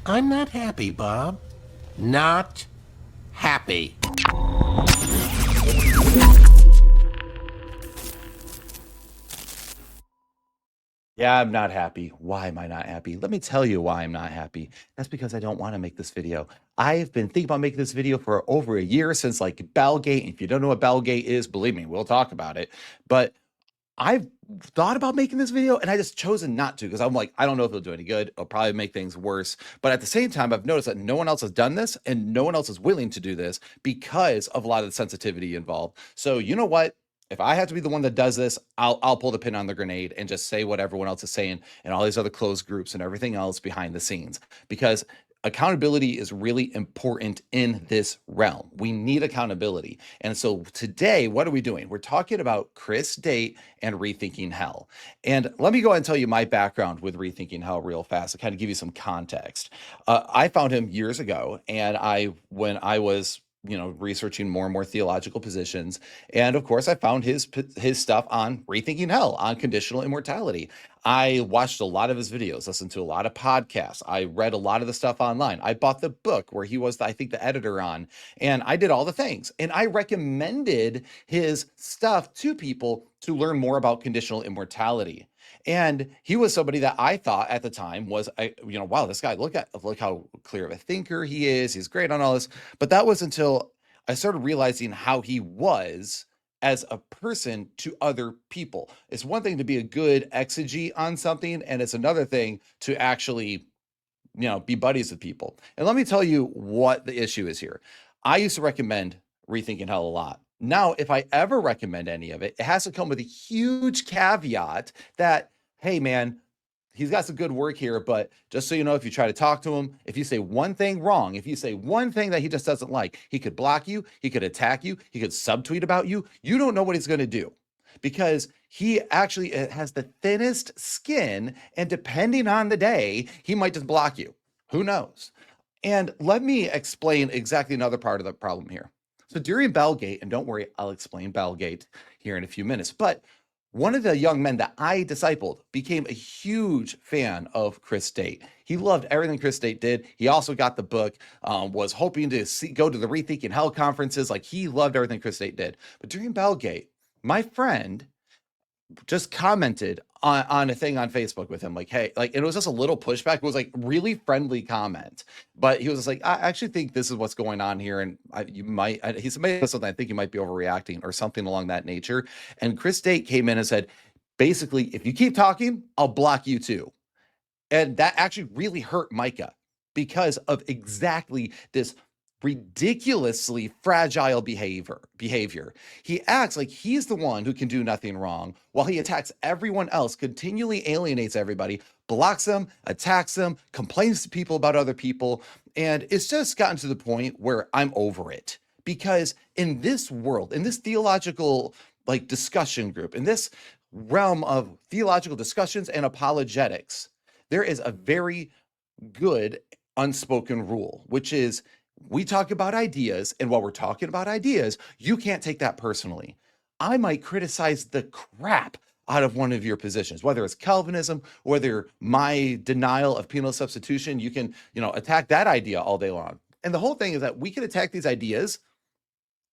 I'm not happy, Bob. Not happy. Yeah, I'm not happy. Why am I not happy? Let me tell you why I'm not happy. That's because I don't want to make this video. I've been thinking about making this video for over a year since like Bellgate. If you don't know what Bellgate is, believe me, we'll talk about it. But I've thought about making this video and I just chosen not to because I'm like, I don't know if it'll do any good. It'll probably make things worse. But at the same time, I've noticed that no one else has done this and no one else is willing to do this because of a lot of the sensitivity involved. So you know what? If I have to be the one that does this, I'll pull the pin on the grenade and just say what everyone else is saying and all these other closed groups and everything else behind the scenes. Because accountability is really important in this realm. We need accountability. And so today, what are we doing? We're talking about Chris Date and Rethinking Hell. And let me go ahead and tell you my background with Rethinking Hell real fast to kind of give you some context. I found him years ago, and when I was researching more and more theological positions, and of course, I found his stuff on Rethinking Hell, on conditional immortality. I watched a lot of his videos, listened to a lot of podcasts. I read a lot of the stuff online. I bought the book where he was, I think, the editor on, and I did all the things. And I recommended his stuff to people to learn more about conditional immortality. And he was somebody that I thought at the time was, wow, this guy, look how clear of a thinker he is. He's great on all this. But that was until I started realizing how he was as a person to other people. It's one thing to be a good exegete on something, and it's another thing to actually, be buddies with people. And let me tell you what the issue is here. I used to recommend Rethinking Hell a lot. Now, if I ever recommend any of it, it has to come with a huge caveat that, hey, man, he's got some good work here, but just so you know, if you try to talk to him, if you say one thing wrong, if you say one thing that he just doesn't like, he could block you, he could attack you, he could subtweet about you. You don't know what he's going to do because he actually has the thinnest skin, and depending on the day, he might just block you. Who knows? And let me explain exactly another part of the problem here. So during Bellgate, and don't worry, I'll explain Bellgate here in a few minutes, but one of the young men that I discipled became a huge fan of Chris Date. He loved everything Chris Date did. He also got the book, was hoping to go to the Rethinking Hell conferences. Like, he loved everything Chris Date did. But during Bellgate, my friend just commented on a thing on Facebook with him, like, hey, like, it was just a little pushback. It was like really friendly comment, but he was just like, I actually think this is what's going on here. And he made something, I think you might be overreacting or something along that nature. And Chris Date came in and said, basically, if you keep talking, I'll block you too. And that actually really hurt Micah because of exactly this ridiculously fragile behavior. He acts like he's the one who can do nothing wrong while he attacks everyone else, continually alienates everybody, blocks them, attacks them, complains to people about other people. And it's just gotten to the point where I'm over it. Because in this world, in this theological discussion group, in this realm of theological discussions and apologetics, there is a very good unspoken rule, which is we talk about ideas, and while we're talking about ideas, you can't take that personally. I might criticize the crap out of one of your positions, whether it's Calvinism, whether my denial of penal substitution, you can, attack that idea all day long. And the whole thing is that we can attack these ideas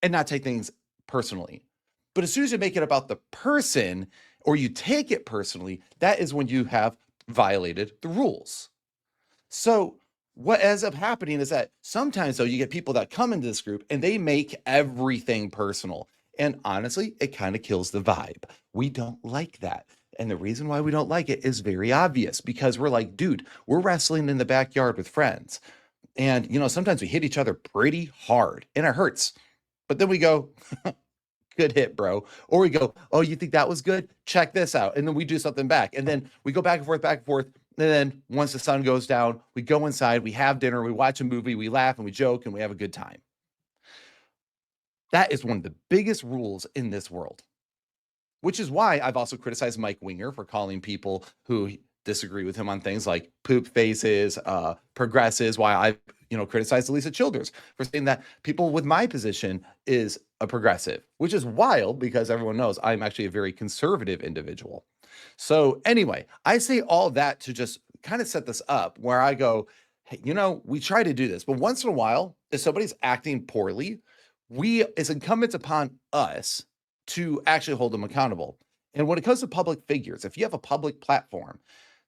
and not take things personally. But as soon as you make it about the person or you take it personally, that is when you have violated the rules. So what ends up happening is that sometimes, though, you get people that come into this group and they make everything personal. And honestly, it kind of kills the vibe. We don't like that. And the reason why we don't like it is very obvious, because we're like, dude, we're wrestling in the backyard with friends. And, sometimes we hit each other pretty hard and it hurts. But then we go, good hit, bro. Or we go, oh, you think that was good? Check this out. And then we do something back. And then we go back and forth, back and forth. And then once the sun goes down, we go inside, we have dinner, we watch a movie, we laugh and we joke and we have a good time. That is one of the biggest rules in this world, which is why I've also criticized Mike Winger for calling people who disagree with him on things like poop faces, progressives, why I've criticized Elisa Childers for saying that people with my position is a progressive, which is wild because everyone knows I'm actually a very conservative individual. So anyway, I say all that to just kind of set this up where I go, hey, we try to do this, but once in a while, if somebody's acting poorly, it's incumbent upon us to actually hold them accountable. And when it comes to public figures, if you have a public platform,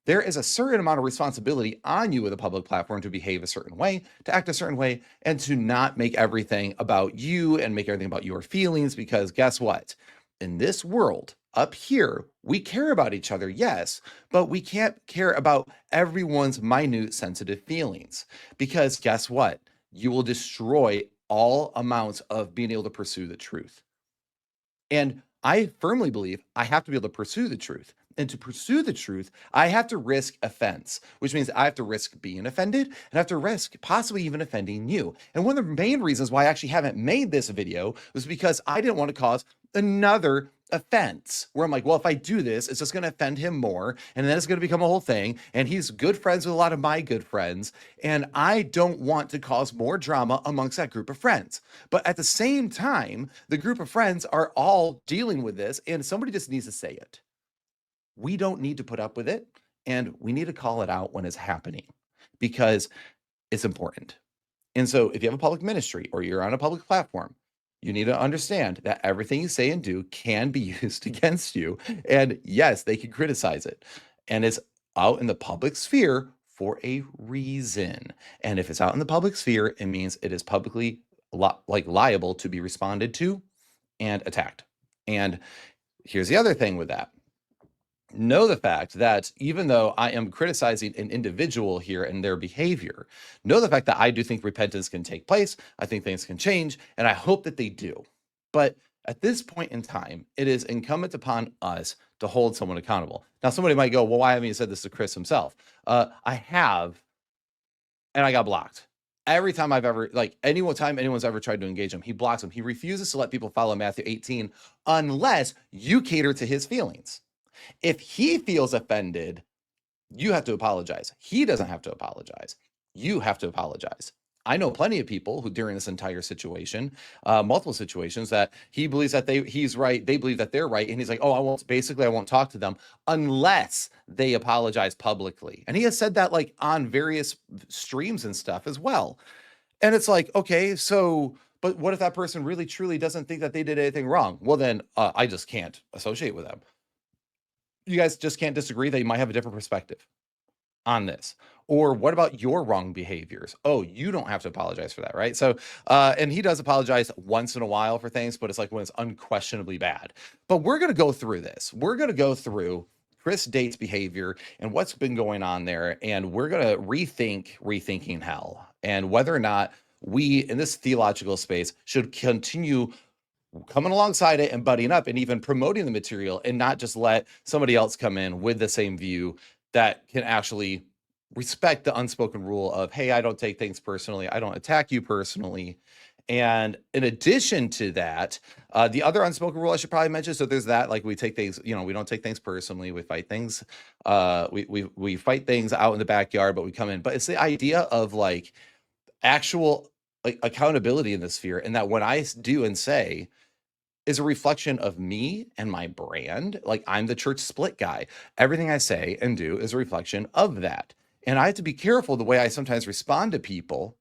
there is a certain amount of responsibility on you with a public platform to behave a certain way, to act a certain way, and to not make everything about you and make everything about your feelings. Because guess what? In this world up here, we care about each other, yes, but we can't care about everyone's minute sensitive feelings. Because guess what? You will destroy all amounts of being able to pursue the truth. And I firmly believe I have to be able to pursue the truth. And to pursue the truth, I have to risk offense, which means I have to risk being offended and I have to risk possibly even offending you. And one of the main reasons why I actually haven't made this video was because I didn't want to cause another offense where I'm like, well, if I do this, it's just going to offend him more. And then it's going to become a whole thing. And he's good friends with a lot of my good friends. And I don't want to cause more drama amongst that group of friends. But at the same time, the group of friends are all dealing with this and somebody just needs to say it. We don't need to put up with it, and we need to call it out when it's happening because it's important. And so if you have a public ministry or you're on a public platform, you need to understand that everything you say and do can be used against you. And yes, they can criticize it. And it's out in the public sphere for a reason. And if it's out in the public sphere, it means it is publicly liable to be responded to and attacked. And here's the other thing with that. Know the fact that even though I am criticizing an individual here and their behavior, know the fact that I do think repentance can take place. I think things can change, and I hope that they do. But at this point in time, it is incumbent upon us to hold someone accountable. Now, somebody might go, well, why haven't you said this to Chris himself? I have, and I got blocked. Every time I've ever, anytime anyone's ever tried to engage him, he blocks him. He refuses to let people follow Matthew 18 unless you cater to his feelings. If he feels offended, you have to apologize. He doesn't have to apologize. You have to apologize. I know plenty of people who during this entire situation, multiple situations, that he believes that he's right. They believe that they're right. And he's like, oh, I won't talk to them unless they apologize publicly. And he has said that on various streams and stuff as well. And it's like, okay, so, but what if that person really truly doesn't think that they did anything wrong? Well, then I just can't associate with them. You guys just can't disagree that you might have a different perspective on this. Or what about your wrong behaviors? Oh, you don't have to apologize for that, right? So, and he does apologize once in a while for things, but it's like when it's unquestionably bad. But we're going to go through this. We're going to go through Chris Date's behavior and what's been going on there. And we're going to rethinking hell and whether or not we in this theological space should continue coming alongside it and buddying up and even promoting the material and not just let somebody else come in with the same view that can actually respect the unspoken rule of, hey, I don't take things personally. I don't attack you personally. And in addition to that, the other unspoken rule I should probably mention. So there's that, we take things, we don't take things personally. We fight things. We fight things out in the backyard, but we come in. But it's the idea of actual accountability in the sphere. And that when I do and say, is a reflection of me and my brand. I'm the church split guy. Everything I say and do is a reflection of that. And I have to be careful the way I sometimes respond to people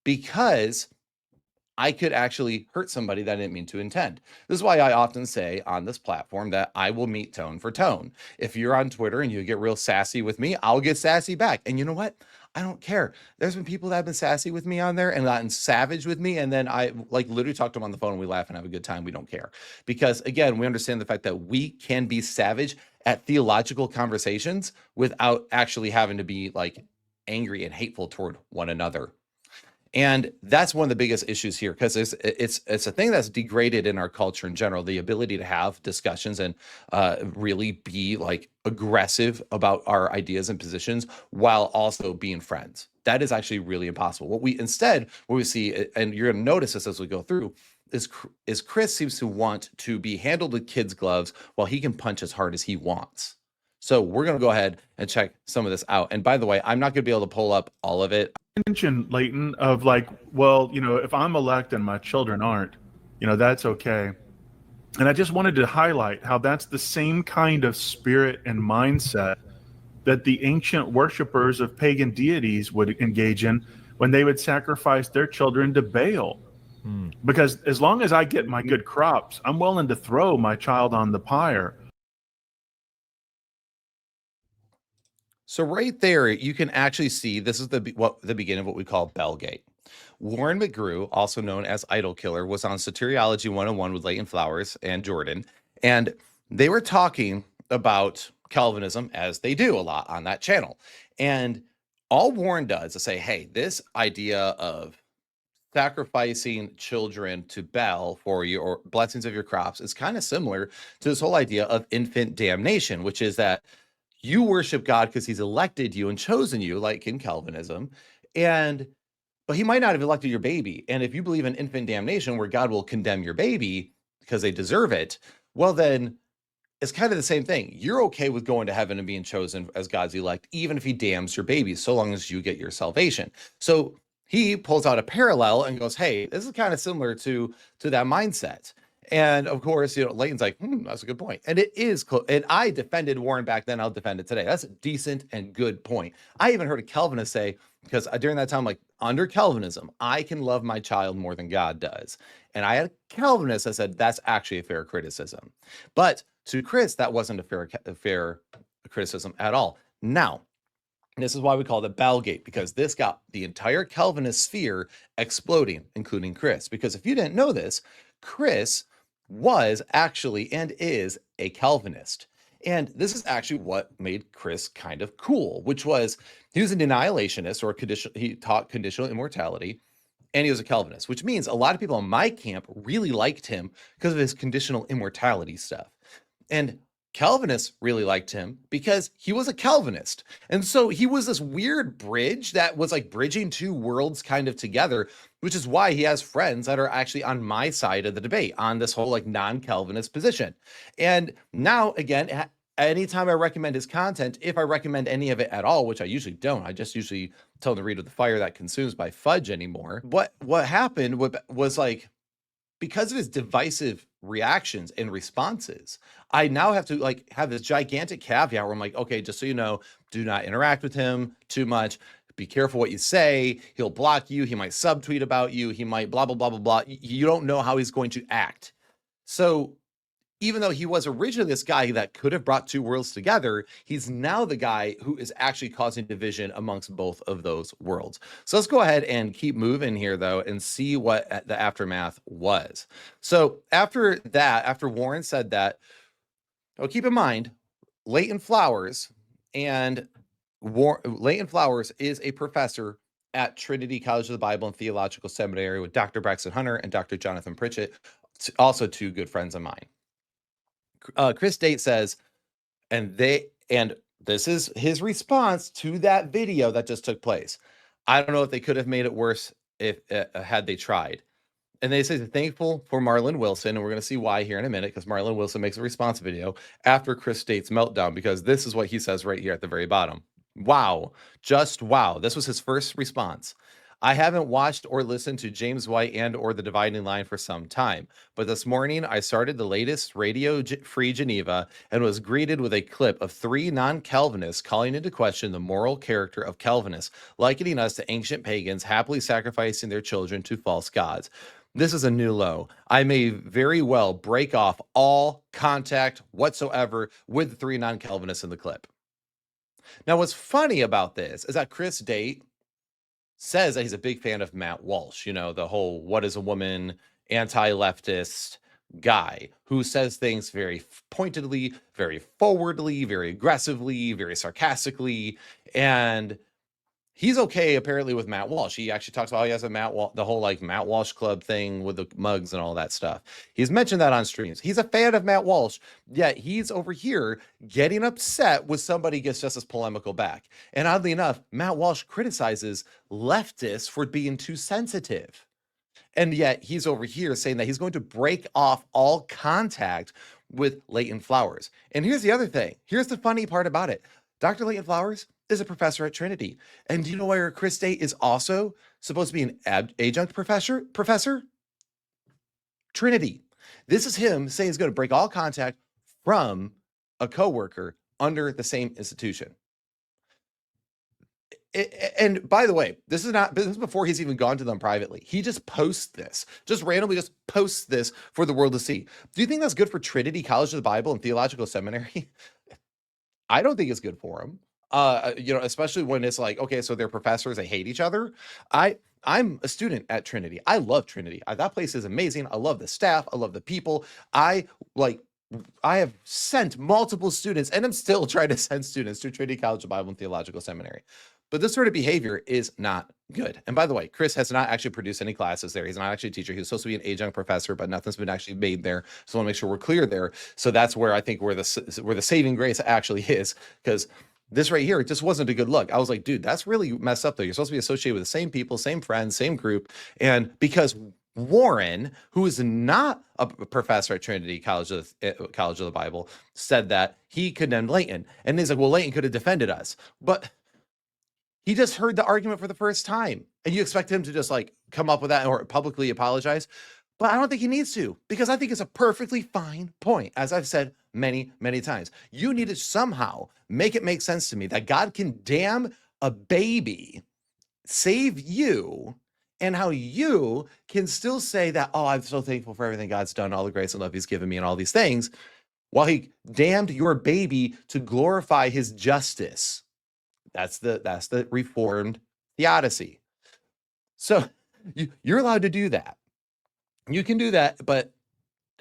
because I could actually hurt somebody that I didn't mean to intend. This is why I often say on this platform that I will meet tone for tone. If you're on Twitter and you get real sassy with me, I'll get sassy back. And you know what? I don't care. There's been people that have been sassy with me on there and gotten savage with me. And then I literally talk to them on the phone and we laugh and have a good time. We don't care. Because again, we understand the fact that we can be savage at theological conversations without actually having to be angry and hateful toward one another. And that's one of the biggest issues here, because it's a thing that's degraded in our culture in general, the ability to have discussions and really be aggressive about our ideas and positions while also being friends. That is actually really impossible. What we see, and you're going to notice this as we go through, is Chris seems to want to be handled with kids' gloves while he can punch as hard as he wants. So we're going to go ahead and check some of this out. And by the way, I'm not going to be able to pull up all of it. Mention, Leighton, of if I'm elect and my children aren't, that's okay. And I just wanted to highlight how that's the same kind of spirit and mindset that the ancient worshippers of pagan deities would engage in when they would sacrifice their children to Baal. Because as long as I get my good crops, I'm willing to throw my child on the pyre. So right there, you can actually see this is the beginning of what we call Bellgate. Warren McGrew, also known as Idol Killer, was on Soteriology 101 with Leighton Flowers and Jordan, and they were talking about Calvinism, as they do a lot on that channel. And all Warren does is say, hey, this idea of sacrificing children to Baal for your blessings of your crops is kind of similar to this whole idea of infant damnation, which is that you worship God because he's elected you and chosen you, like in Calvinism, but he might not have elected your baby. And if you believe in infant damnation, where God will condemn your baby because they deserve it, well, then it's kind of the same thing. You're okay with going to heaven and being chosen as God's elect, even if he damns your baby, so long as you get your salvation. So he pulls out a parallel and goes, hey, this is kind of similar to that mindset. And of course, Leighton's like, that's a good point. And it is close. And I defended Warren back then. I'll defend it today. That's a decent and good point. I even heard a Calvinist say, because during that time, like, under Calvinism, I can love my child more than God does. And I had a Calvinist that said, that's actually a fair criticism. But to Chris, that wasn't a fair criticism at all. Now, this is why we call it Bellgate, because this got the entire Calvinist sphere exploding, including Chris. Because if you didn't know this, Chris was actually and is a Calvinist. And this is actually what made Chris kind of cool, which was he was an annihilationist, or he taught conditional immortality, and he was a Calvinist, which means a lot of people in my camp really liked him because of his conditional immortality stuff. And Calvinists really liked him because he was a Calvinist. And so he was this weird bridge that was like bridging two worlds kind of together, which is why he has friends that are actually on my side of the debate on this whole like non-Calvinist position. And now, again, anytime I recommend his content, if I recommend any of it at all, which I usually don't, I just usually tell him to read with the fire that consumes by fudge anymore. What happened was like, because of his divisive reactions and responses, I now have to like have this gigantic caveat where I'm like, okay, just so you know, do not interact with him too much. Be careful what you say. He'll block you. He might subtweet about you. He might blah, blah, blah, blah, blah. You don't know how he's going to act. So even though he was originally this guy that could have brought two worlds together, he's now the guy who is actually causing division amongst both of those worlds. So let's go ahead and keep moving here, though, and see what the aftermath was. So after that, after Warren said that, keep in mind, Leighton Flowers is a professor at Trinity College of the Bible and Theological Seminary with Dr. Braxton Hunter and Dr. Jonathan Pritchett, also two good friends of mine. Chris Date says, and this is his response to that video that just took place. I don't know if they could have made it worse if had they tried. And they say they're thankful for Marlon Wilson, and we're going to see why here in a minute, because Marlon Wilson makes a response video after Chris Date's meltdown, because this is what he says right here at the very bottom. Wow, just wow. This was his first response. I haven't watched or listened to James White and or The Dividing Line for some time, but this morning I started the latest Radio Free Geneva and was greeted with a clip of three non-Calvinists calling into question the moral character of Calvinists, likening us to ancient pagans happily sacrificing their children to false gods. This is a new low. I may very well break off all contact whatsoever with the three non-Calvinists in the clip. Now, what's funny about this is that Chris Date says that he's a big fan of Matt Walsh, the whole what is a woman anti-leftist guy who says things very pointedly, very forwardly, very aggressively, very sarcastically. And he's okay apparently with Matt Walsh. He actually talks about how he has the whole like Matt Walsh club thing with the mugs and all that stuff. He's mentioned that on streams. He's a fan of Matt Walsh, yet he's over here getting upset when somebody gets just as polemical back. And oddly enough, Matt Walsh criticizes leftists for being too sensitive. And yet he's over here saying that he's going to break off all contact with Leighton Flowers. And here's the other thing. Here's the funny part about it. Dr. Leighton Flowers is a professor at Trinity. And do you know where Chris Date is also supposed to be an adjunct professor? Trinity. This is him saying he's going to break all contact from a coworker under the same institution. And by the way, this is before he's even gone to them privately. He just posts this, just randomly just posts this for the world to see. Do you think that's good for Trinity College of the Bible and Theological Seminary? I don't think it's good for them. Especially when it's like, okay, so they're professors, they hate each other. I'm a student at Trinity. I love Trinity. That place is amazing. I love the staff. I love the people. I have sent multiple students, and I'm still trying to send students to Trinity College of Bible and Theological Seminary. But this sort of behavior is not good. And by the way, Chris has not actually produced any classes there. He's not actually a teacher. He was supposed to be an adjunct professor, but nothing's been actually made there. So I want to make sure we're clear there. So that's where I think where the saving grace actually is, because this right here, it just wasn't a good look. I was like, dude, that's really messed up though. You're supposed to be associated with the same people, same friends, same group. And because Warren, who is not a professor at Trinity College of the Bible, said that he condemned Leighton. And he's like, well, Leighton could have defended us. But he just heard the argument for the first time. And you expect him to just like come up with that or publicly apologize. But I don't think he needs to, because I think it's a perfectly fine point. As I've said many, many times, you need to somehow make it make sense to me that God can damn a baby, save you, and how you can still say that, oh, I'm so thankful for everything God's done, all the grace and love he's given me and all these things, while he damned your baby to glorify his justice. That's the Reformed theodicy. So you're allowed to do that. You can do that, but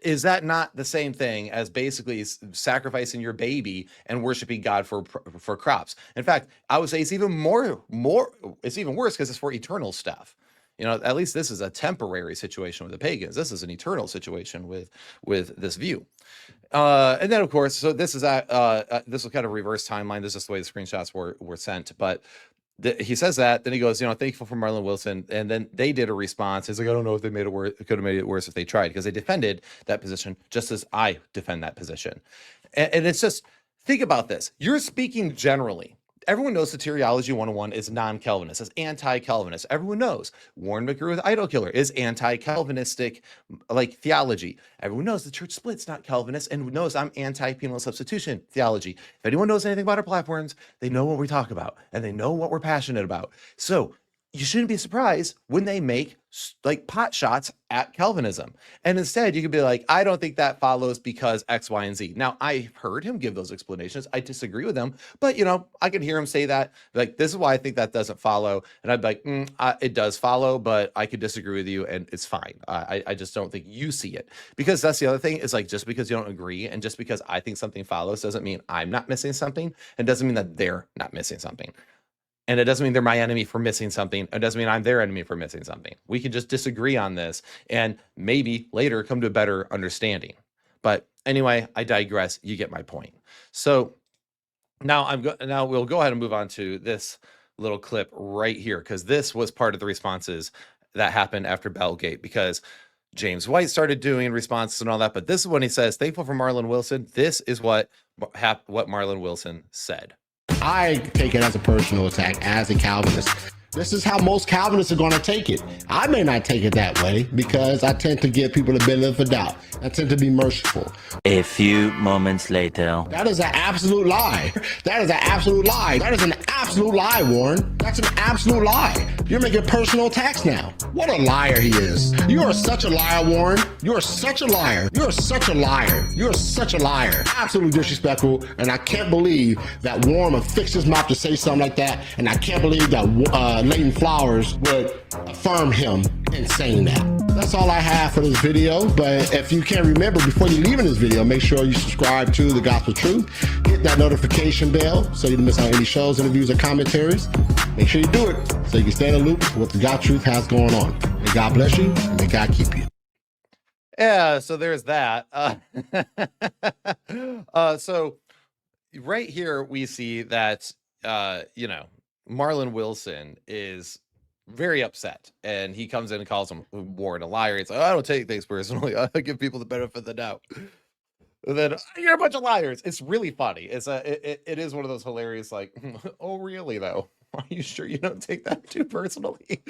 is that not the same thing as basically sacrificing your baby and worshiping God for crops? In fact, I would say it's even it's even worse because it's for eternal stuff. At least this is a temporary situation with the pagans. This is an eternal situation with this view. And then, of course, so this is this was kind of reverse timeline. This is the way the screenshots were sent. But he says that, then he goes, thankful for Marlon Wilson. And then they did a response. He's like, I don't know if they made it worse. It could have made it worse if they tried, because they defended that position just as I defend that position. And it's just, think about this. You're speaking generally. Everyone knows Soteriology 101 is non-Calvinist, is anti-Calvinist. Everyone knows Warren McGrew with Idol Killer is anti-Calvinistic, like theology. Everyone knows the church split's not Calvinist, and knows I'm anti-penal substitution theology. If anyone knows anything about our platforms, they know what we talk about, and they know what we're passionate about. So you shouldn't be surprised when they make like pot shots at Calvinism. And instead you could be like, I don't think that follows because X, Y, and Z. Now, I've heard him give those explanations. I disagree with them, but I can hear him say that, like, this is why I think that doesn't follow. And I'd be like, it does follow, but I could disagree with you and it's fine. I just don't think you see it, because that's the other thing, is like, just because you don't agree and just because I think something follows doesn't mean I'm not missing something, and doesn't mean that they're not missing something. And it doesn't mean they're my enemy for missing something. It doesn't mean I'm their enemy for missing something. We can just disagree on this and maybe later come to a better understanding. But anyway, I digress. You get my point. So now we'll go ahead and move on to this little clip right here, because this was part of the responses that happened after Bellgate, because James White started doing responses and all that. But this is when he says, thankful for Marlon Wilson. This is what Marlon Wilson said. I take it as a personal attack as a Calvinist. This is how most Calvinists are going to take it. I may not take it that way because I tend to give people the benefit of the doubt. I tend to be merciful. A few moments later. That is an absolute lie. That is an absolute lie. That is an absolute lie, Warren. That's an absolute lie. You're making personal attacks now. What a liar he is. You are such a liar, Warren. You are such a liar. You are such a liar. You are such a liar. Absolutely disrespectful. And I can't believe that Warren would fix his mouth to say something like that. And I can't believe that Leighton Flowers would affirm him in saying that. That's all I have for this video, but if you can't remember, before you leave in this video, make sure you subscribe to The Gospel Truth. Hit that notification bell so you don't miss out on any shows, interviews, or commentaries. Make sure you do it so you can stay in the loop with what The Gospel Truth has going on. May God bless you, and may God keep you. Yeah, so there's that. So right here we see that, Marlon Wilson is very upset, and he comes in and calls him Warren a liar. It's like, I don't take things personally. I give people the benefit of the doubt. And then, you're a bunch of liars. It's really funny. It is one of those hilarious, like, oh, really, though? Are you sure you don't take that too personally?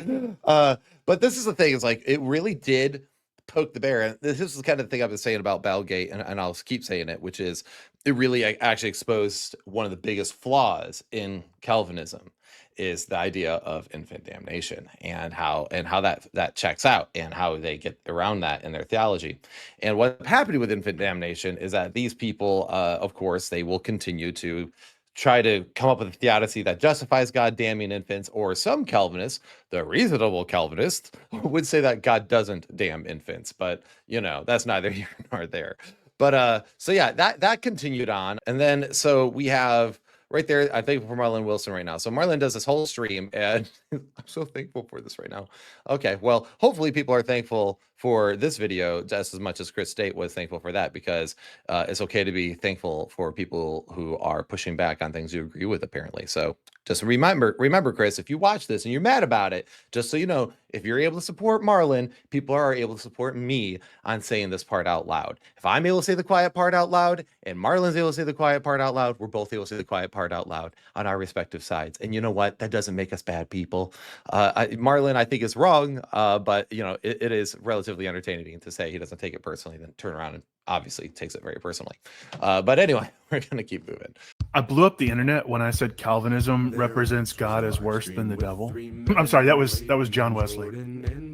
But this is the thing. It's like, it really did poke the bear. And this is the kind of thing I've been saying about Bellgate, and I'll keep saying it, which is it really actually exposed one of the biggest flaws in Calvinism. is the idea of infant damnation and how that checks out and how they get around that in their theology. And what's happening with infant damnation is that these people, of course, they will continue to try to come up with a theodicy that justifies God damning infants, or some Calvinists, the reasonable Calvinists, would say that God doesn't damn infants, but that's neither here nor there. But so yeah, that continued on. And then so we have right there, I'm thankful for Marlon Wilson right now. So Marlon does this whole stream, and I'm so thankful for this right now. Okay, well, hopefully people are thankful for this video just as much as Chris State was thankful for that, because it's okay to be thankful for people who are pushing back on things you agree with, apparently. So just remember, Chris, if you watch this and you're mad about it, just so you know, if you're able to support Marlon, people are able to support me on saying this part out loud. If I'm able to say the quiet part out loud and Marlon's able to say the quiet part out loud, we're both able to say the quiet part out loud on our respective sides. And you know what? That doesn't make us bad people. Marlon, I think, is wrong, but it is relatively entertaining to say he doesn't take it personally, then turn around and obviously takes it very personally. But anyway, we're going to keep moving. I blew up the internet when I said Calvinism represents God as worse than the devil. I'm sorry, that was John Wesley.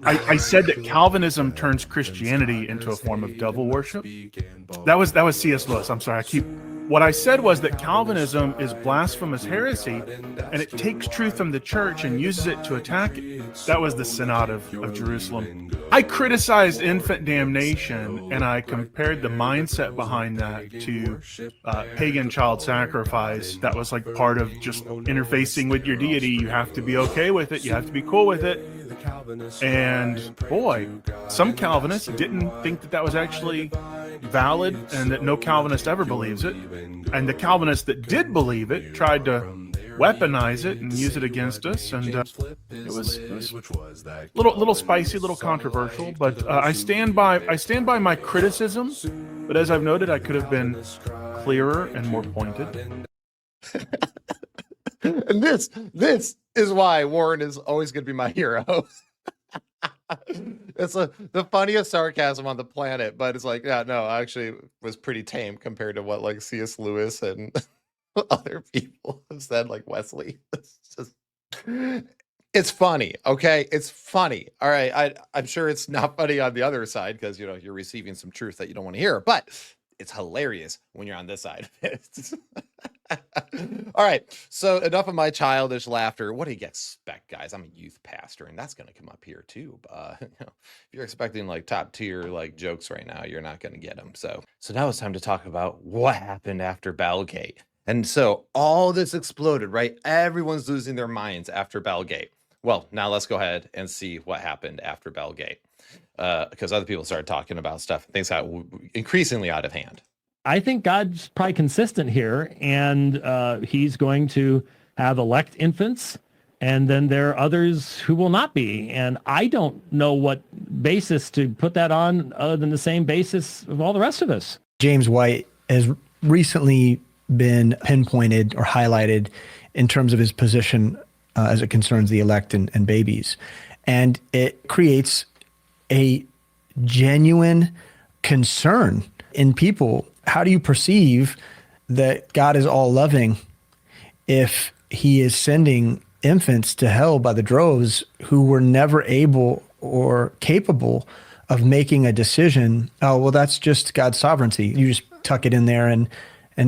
I said that Calvinism turns Christianity into a form of devil worship. That was C.S. Lewis. I'm sorry, what I said was that Calvinism is blasphemous heresy, and it takes truth from the church and uses it to attack it. That was the Synod of Jerusalem. I criticized infant damnation, and I compared the mindset behind that to pagan child sacrifice. That was like part of just interfacing with your deity. You have to be okay with it. You have to be cool with it. And boy, some Calvinists didn't think that was actually valid, and that no Calvinist ever believes it. And the Calvinists that did believe it tried to weaponize it and use it against us, and it was little spicy, little controversial. But I stand by my criticism. But as I've noted, I could have been clearer and more pointed. And this is why Warren is always going to be my hero. It's the funniest sarcasm on the planet, but it's like, yeah, no, actually it was pretty tame compared to what like C.S. Lewis and other people have said, like Wesley. It's funny, okay? It's funny. All right, I'm sure it's not funny on the other side, because you're receiving some truth that you don't want to hear, but it's hilarious when you're on this side of it. All right, so enough of my childish laughter. What do you expect, guys? I'm a youth pastor, and that's going to come up here too. If you're expecting like top tier like jokes right now, you're not going to get them. So now it's time to talk about what happened after Battlegate. And so all this exploded, right? Everyone's losing their minds after Battlegate. Well, now let's go ahead and see what happened after Battlegate, because other people started talking about stuff. Things got increasingly out of hand. I think God's probably consistent here, and he's going to have elect infants, and then there are others who will not be. And I don't know what basis to put that on other than the same basis of all the rest of us. James White has recently been pinpointed or highlighted in terms of his position as it concerns the elect and babies. And it creates a genuine concern in people. How do you perceive that God is all loving if he is sending infants to hell by the droves who were never able or capable of making a decision? Oh, well, that's just God's sovereignty. You just tuck it in there and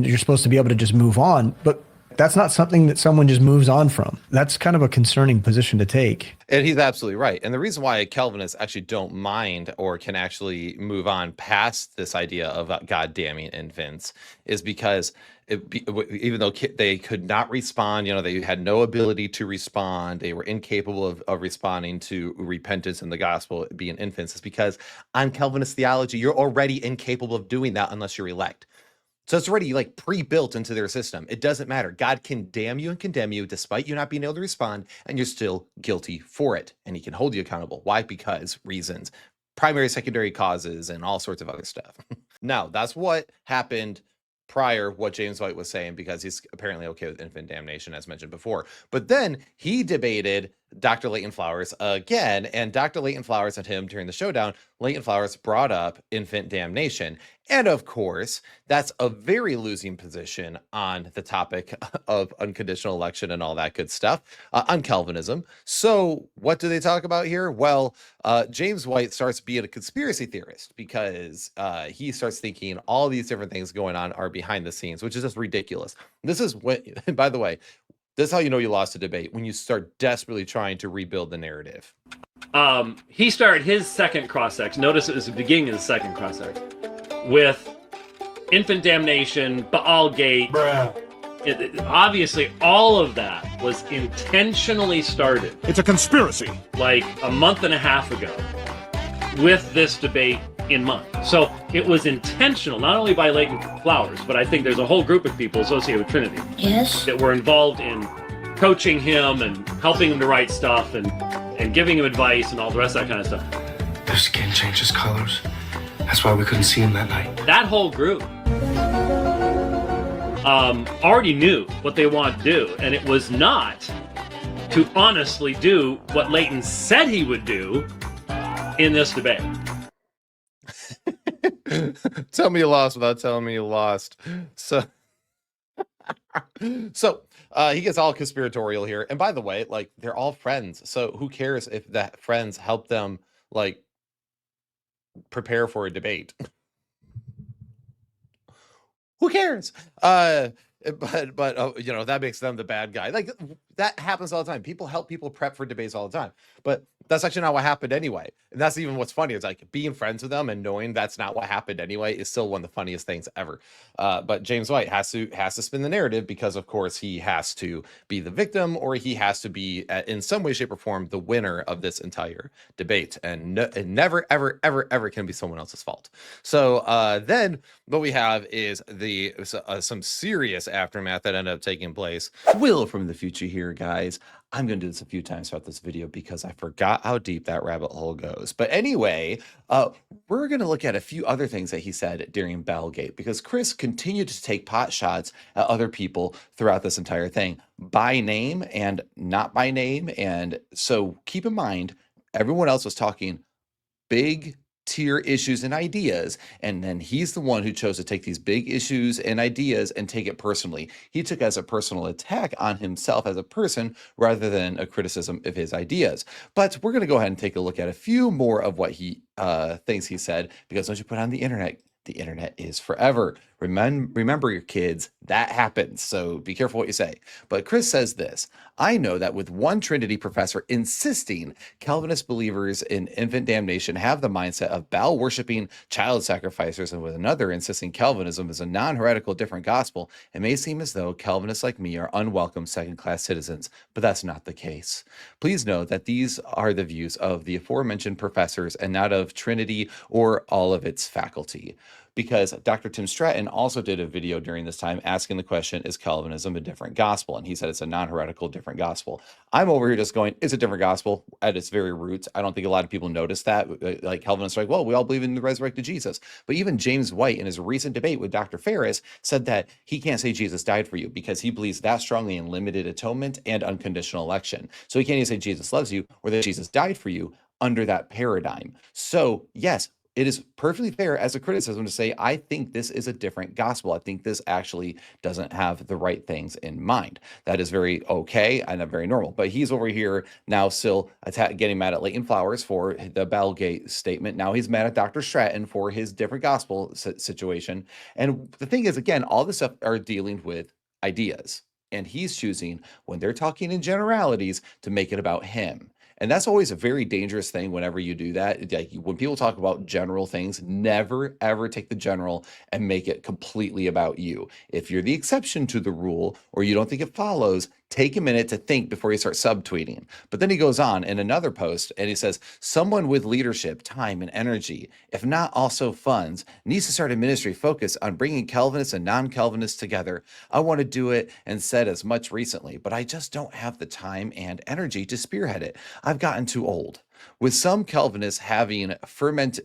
you're supposed to be able to just move on. But that's not something that someone just moves on from. That's kind of a concerning position to take. And he's absolutely right. And the reason why Calvinists actually don't mind or can actually move on past this idea of God damning infants is because even though they could not respond, they had no ability to respond, they were incapable of responding to repentance and the gospel being infants, is because on Calvinist theology, you're already incapable of doing that unless you're elect. So it's already like pre-built into their system. It doesn't matter. God can damn you and condemn you despite you not being able to respond, and you're still guilty for it. And he can hold you accountable. Why? Because reasons, primary, secondary causes, and all sorts of other stuff. Now, that's what happened prior, what James White was saying, because he's apparently okay with infant damnation, as mentioned before. But then he debated Dr. Leighton Flowers again, and Dr. Leighton Flowers and him during the showdown, Leighton Flowers brought up infant damnation. And of course, that's a very losing position on the topic of unconditional election and all that good stuff, on Calvinism. So what do they talk about here? Well, James White starts being a conspiracy theorist because he starts thinking all these different things going on are behind the scenes, which is just ridiculous. This is what, by the way, this is how you know you lost a debate, when you start desperately trying to rebuild the narrative. He started his second cross-section. Notice it was the beginning of the second cross-section with infant damnation, Baal Gate. Obviously, all of that was intentionally started. It's a conspiracy. Like a month and a half ago with this debate in mind. So it was intentional, not only by Leighton Flowers, but I think there's a whole group of people associated with Trinity that were involved in coaching him and helping him to write stuff and giving him advice and all the rest of that kind of stuff. Their skin changes colors. That's why we couldn't see him that night. That whole group already knew what they wanted to do, and it was not to honestly do what Leighton said he would do in this debate. Tell me you lost without telling me you lost. So he gets all conspiratorial here. And by the way, like, they're all friends. So who cares if that friends help them, like, prepare for a debate? Who cares? But you know, that makes them the bad guy. Like, that happens all the time. People help people prep for debates all the time. But that's actually not what happened anyway. And that's even what's funny. It's like being friends with them and knowing that's not what happened anyway is still one of the funniest things ever. But James White has to spin the narrative because, of course, he has to be the victim, or he has to be in some way, shape, or form the winner of this entire debate. And it never, ever, ever, ever can be someone else's fault. So then what we have is some serious aftermath that ended up taking place. Will from the future here, guys. I'm going to do this a few times throughout this video because I forgot how deep that rabbit hole goes. But anyway, we're going to look at a few other things that he said during Bellgate, because Chris continued to take pot shots at other people throughout this entire thing, by name and not by name. And so keep in mind, everyone else was talking big tier issues and ideas, and then he's the one who chose to take these big issues and ideas and take it personally. He took it as a personal attack on himself as a person rather than a criticism of his ideas. But we're going to go ahead and take a look at a few more of what he things he said, because once you put on the internet is forever. Remember your kids, that happens. So be careful what you say. But Chris says this: I know that with one Trinity professor insisting Calvinist believers in infant damnation have the mindset of Baal worshiping child sacrificers, and with another insisting Calvinism is a non-heretical different gospel, it may seem as though Calvinists like me are unwelcome second-class citizens, but that's not the case. Please know that these are the views of the aforementioned professors and not of Trinity or all of its faculty. Because Dr. Tim Stratton also did a video during this time asking the question, is Calvinism a different gospel? And he said it's a non-heretical different gospel. I'm over here just going, it's a different gospel at its very roots. I don't think a lot of people notice that. Like, Calvinists are like, well, we all believe in the resurrected Jesus. But even James White, in his recent debate with Dr. Ferris, said that he can't say Jesus died for you because he believes that strongly in limited atonement and unconditional election. So he can't even say Jesus loves you or that Jesus died for you under that paradigm. So yes, it is perfectly fair as a criticism to say, I think this is a different gospel. I think this actually doesn't have the right things in mind. That is very okay and very normal. But he's over here now still getting mad at Leighton Flowers for the Bellgate statement. Now he's mad at Dr. Stratton for his different gospel situation. And the thing is, again, all this stuff are dealing with ideas. And he's choosing, when they're talking in generalities, to make it about him. And that's always a very dangerous thing whenever you do that. Like, when people talk about general things, never, ever take the general and make it completely about you. If you're the exception to the rule or you don't think it follows, take a minute to think before you start subtweeting. But then he goes on in another post and he says, someone with leadership, time, and energy, if not also funds, needs to start a ministry focused on bringing Calvinists and non-Calvinists together. I want to do it and said as much recently, but I just don't have the time and energy to spearhead it. I've gotten too old. with some Calvinists having fomented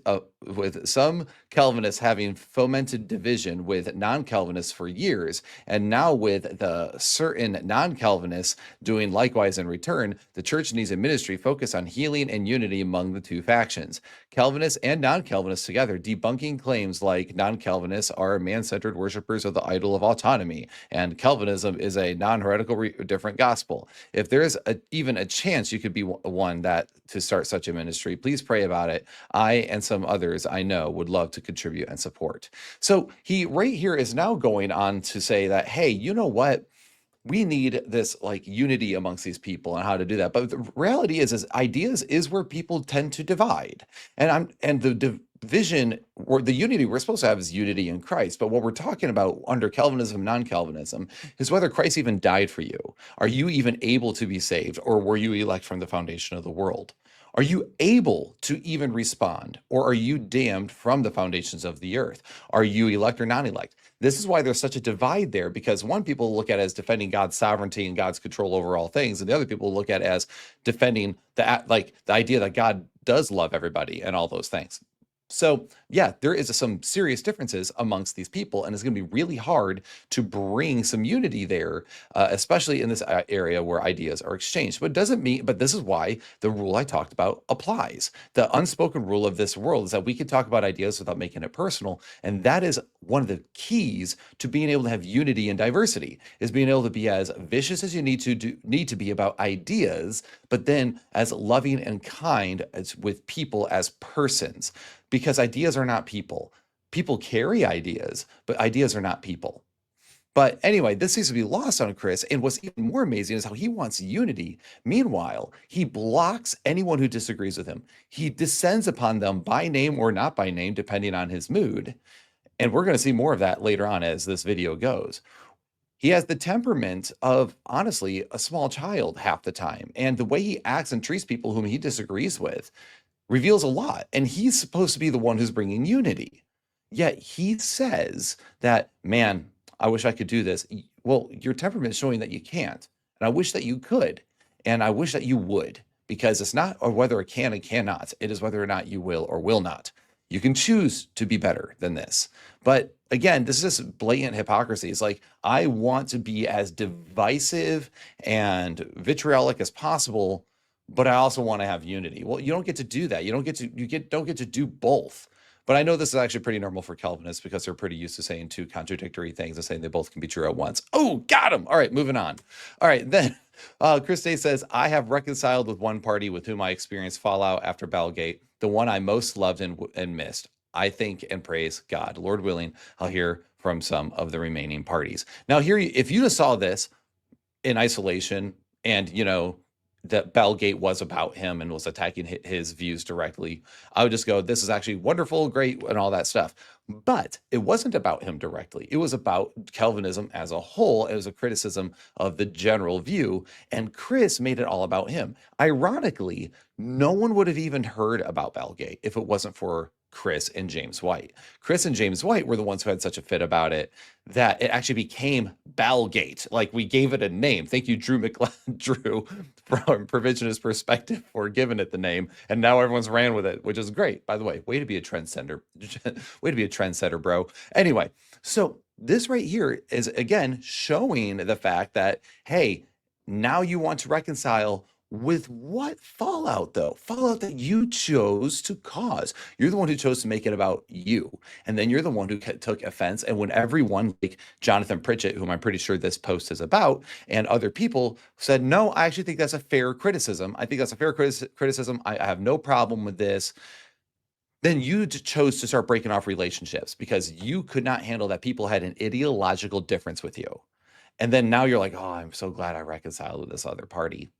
division with non-Calvinists for years, and now with the certain non-Calvinists doing likewise in return, the church needs a ministry focused on healing and unity among the two factions. Calvinists and non-Calvinists together, debunking claims like non-Calvinists are man-centered worshipers of the idol of autonomy, and Calvinism is a non-heretical different gospel. If there's even a chance you could be one that to start such a ministry, please pray about it. I and some others I know would love to contribute and support. So he right here is now going on to say that, hey, you know what? We need this like unity amongst these people and how to do that. But the reality is ideas is where people tend to divide. And the division or the unity we're supposed to have is unity in Christ. But what we're talking about under Calvinism, non-Calvinism, is whether Christ even died for you. Are you even able to be saved, or were you elect from the foundation of the world? Are you able to even respond, or are you damned from the foundations of the earth? Are you elect or non-elect? This is why there's such a divide there, because one, people look at it as defending God's sovereignty and God's control over all things, and the other people look at it as defending the idea that God does love everybody and all those things. So yeah, there is some serious differences amongst these people, and it's going to be really hard to bring some unity there, especially in this area where ideas are exchanged. But it doesn't mean, but this is why the rule I talked about applies. The unspoken rule of this world is that we can talk about ideas without making it personal, and that is one of the keys to being able to have unity and diversity, is being able to be as vicious as you need to be about ideas, but then as loving and kind as with people as persons. Because ideas are not people. People carry ideas, but ideas are not people. But anyway, this seems to be lost on Chris. And what's even more amazing is how he wants unity. Meanwhile, he blocks anyone who disagrees with him. He descends upon them by name or not by name, depending on his mood. And we're going to see more of that later on as this video goes. He has the temperament of, honestly, a small child half the time. And the way he acts and treats people whom he disagrees with reveals a lot. And he's supposed to be the one who's bringing unity. Yet he says that, man, I wish I could do this. Well, your temperament is showing that you can't. And I wish that you could. And I wish that you would. Because it's not whether it can and cannot. It is whether or not you will or will not. You can choose to be better than this. But again, this is just blatant hypocrisy. It's like, I want to be as divisive and vitriolic as possible, but I also want to have unity. Well, you don't get to do that. You don't get to do both. But I know this is actually pretty normal for Calvinists because they're pretty used to saying two contradictory things and saying they both can be true at once. Oh, got him. All right, moving on. All right, then Chris Day says, I have reconciled with one party with whom I experienced fallout after Battlegate, the one I most loved and missed. I think and praise God. Lord willing, I'll hear from some of the remaining parties. Now, here, if you just saw this in isolation and, you know, that Battlegate was about him and was attacking his views directly, I would just go, this is actually wonderful, great, and all that stuff. But it wasn't about him directly. It was about Calvinism as a whole. It was a criticism of the general view, and Chris made it all about him. Ironically, no one would have even heard about Battlegate if it wasn't for Chris and James White. Chris and James White were the ones who had such a fit about it that it actually became Battlegate. Like, we gave it a name. Thank you, Drew, from Provisionist Perspective, for giving it the name. And now everyone's ran with it, which is great. By the way, way to be a trendsetter. Way to be a trendsetter, bro. Anyway, so this right here is, again, showing the fact that, hey, now you want to reconcile with what fallout, though? Fallout that you chose to cause. You're the one who chose to make it about you. And then you're the one who took offense. And when everyone, like Jonathan Pritchett, whom I'm pretty sure this post is about, and other people said, no, I actually think that's a fair criticism. I think that's a fair criticism. I have no problem with this. Then you chose to start breaking off relationships because you could not handle that people had an ideological difference with you. And then now you're like, oh, I'm so glad I reconciled with this other party.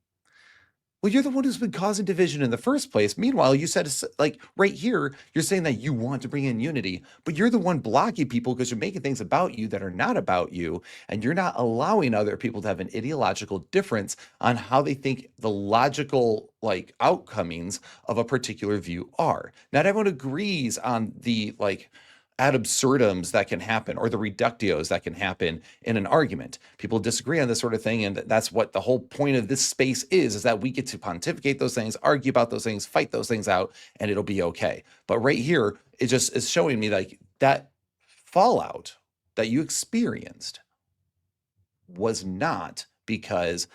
Well, you're the one who's been causing division in the first place. Meanwhile, you said, like, right here, you're saying that you want to bring in unity, but you're the one blocking people because you're making things about you that are not about you, and you're not allowing other people to have an ideological difference on how they think the logical, like, outcomings of a particular view are. Not everyone agrees on the, like, ad absurdums that can happen, or the reductios that can happen in an argument. People disagree on this sort of thing, and that's what the whole point of this space is that we get to pontificate those things, argue about those things, fight those things out, and it'll be okay. But right here, it just is showing me like that fallout that you experienced was not because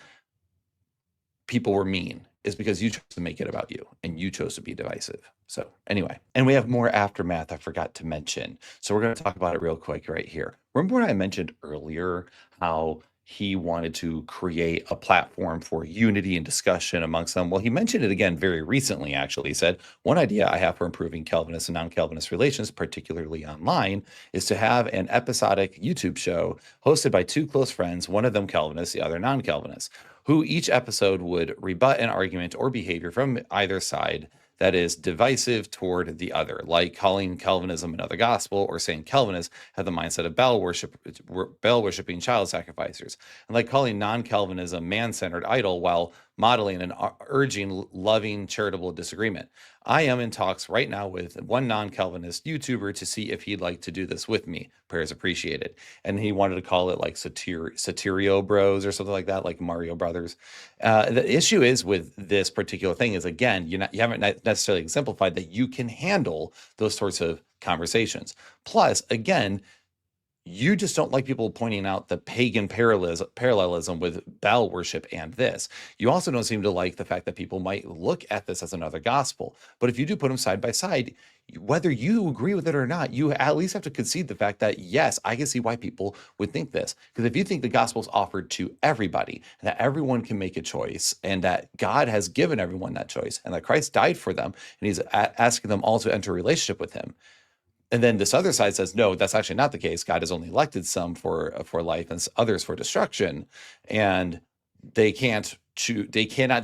people were mean. Is because you chose to make it about you and you chose to be divisive. So anyway, and we have more aftermath I forgot to mention. So we're going to talk about it real quick right here. Remember when I mentioned earlier how he wanted to create a platform for unity and discussion amongst them? Well, he mentioned it again very recently, actually. He said, one idea I have for improving Calvinist and non-Calvinist relations, particularly online, is to have an episodic YouTube show hosted by two close friends, one of them Calvinist, the other non-Calvinist, who each episode would rebut an argument or behavior from either side that is divisive toward the other, like calling Calvinism another gospel, or saying Calvinists have the mindset of Baal worshiping child sacrificers, and like calling non-Calvinism man-centered idol while modeling and urging loving, charitable disagreement. I am in talks right now with one non-Calvinist YouTuber to see if he'd like to do this with me. Prayers appreciated. And he wanted to call it like Satirio Bros or something like that, like Mario Brothers. The issue is with this particular thing is, again, you haven't necessarily exemplified that you can handle those sorts of conversations. Plus, again, you just don't like people pointing out the pagan parallelism with Baal worship and this. You also don't seem to like the fact that people might look at this as another gospel. But if you do put them side by side, whether you agree with it or not, you at least have to concede the fact that, yes, I can see why people would think this. Because if you think the gospel is offered to everybody, and that everyone can make a choice, and that God has given everyone that choice, and that Christ died for them, and he's asking them all to enter a relationship with him, and then this other side says, no, that's actually not the case. God has only elected some for life and others for destruction, and they cannot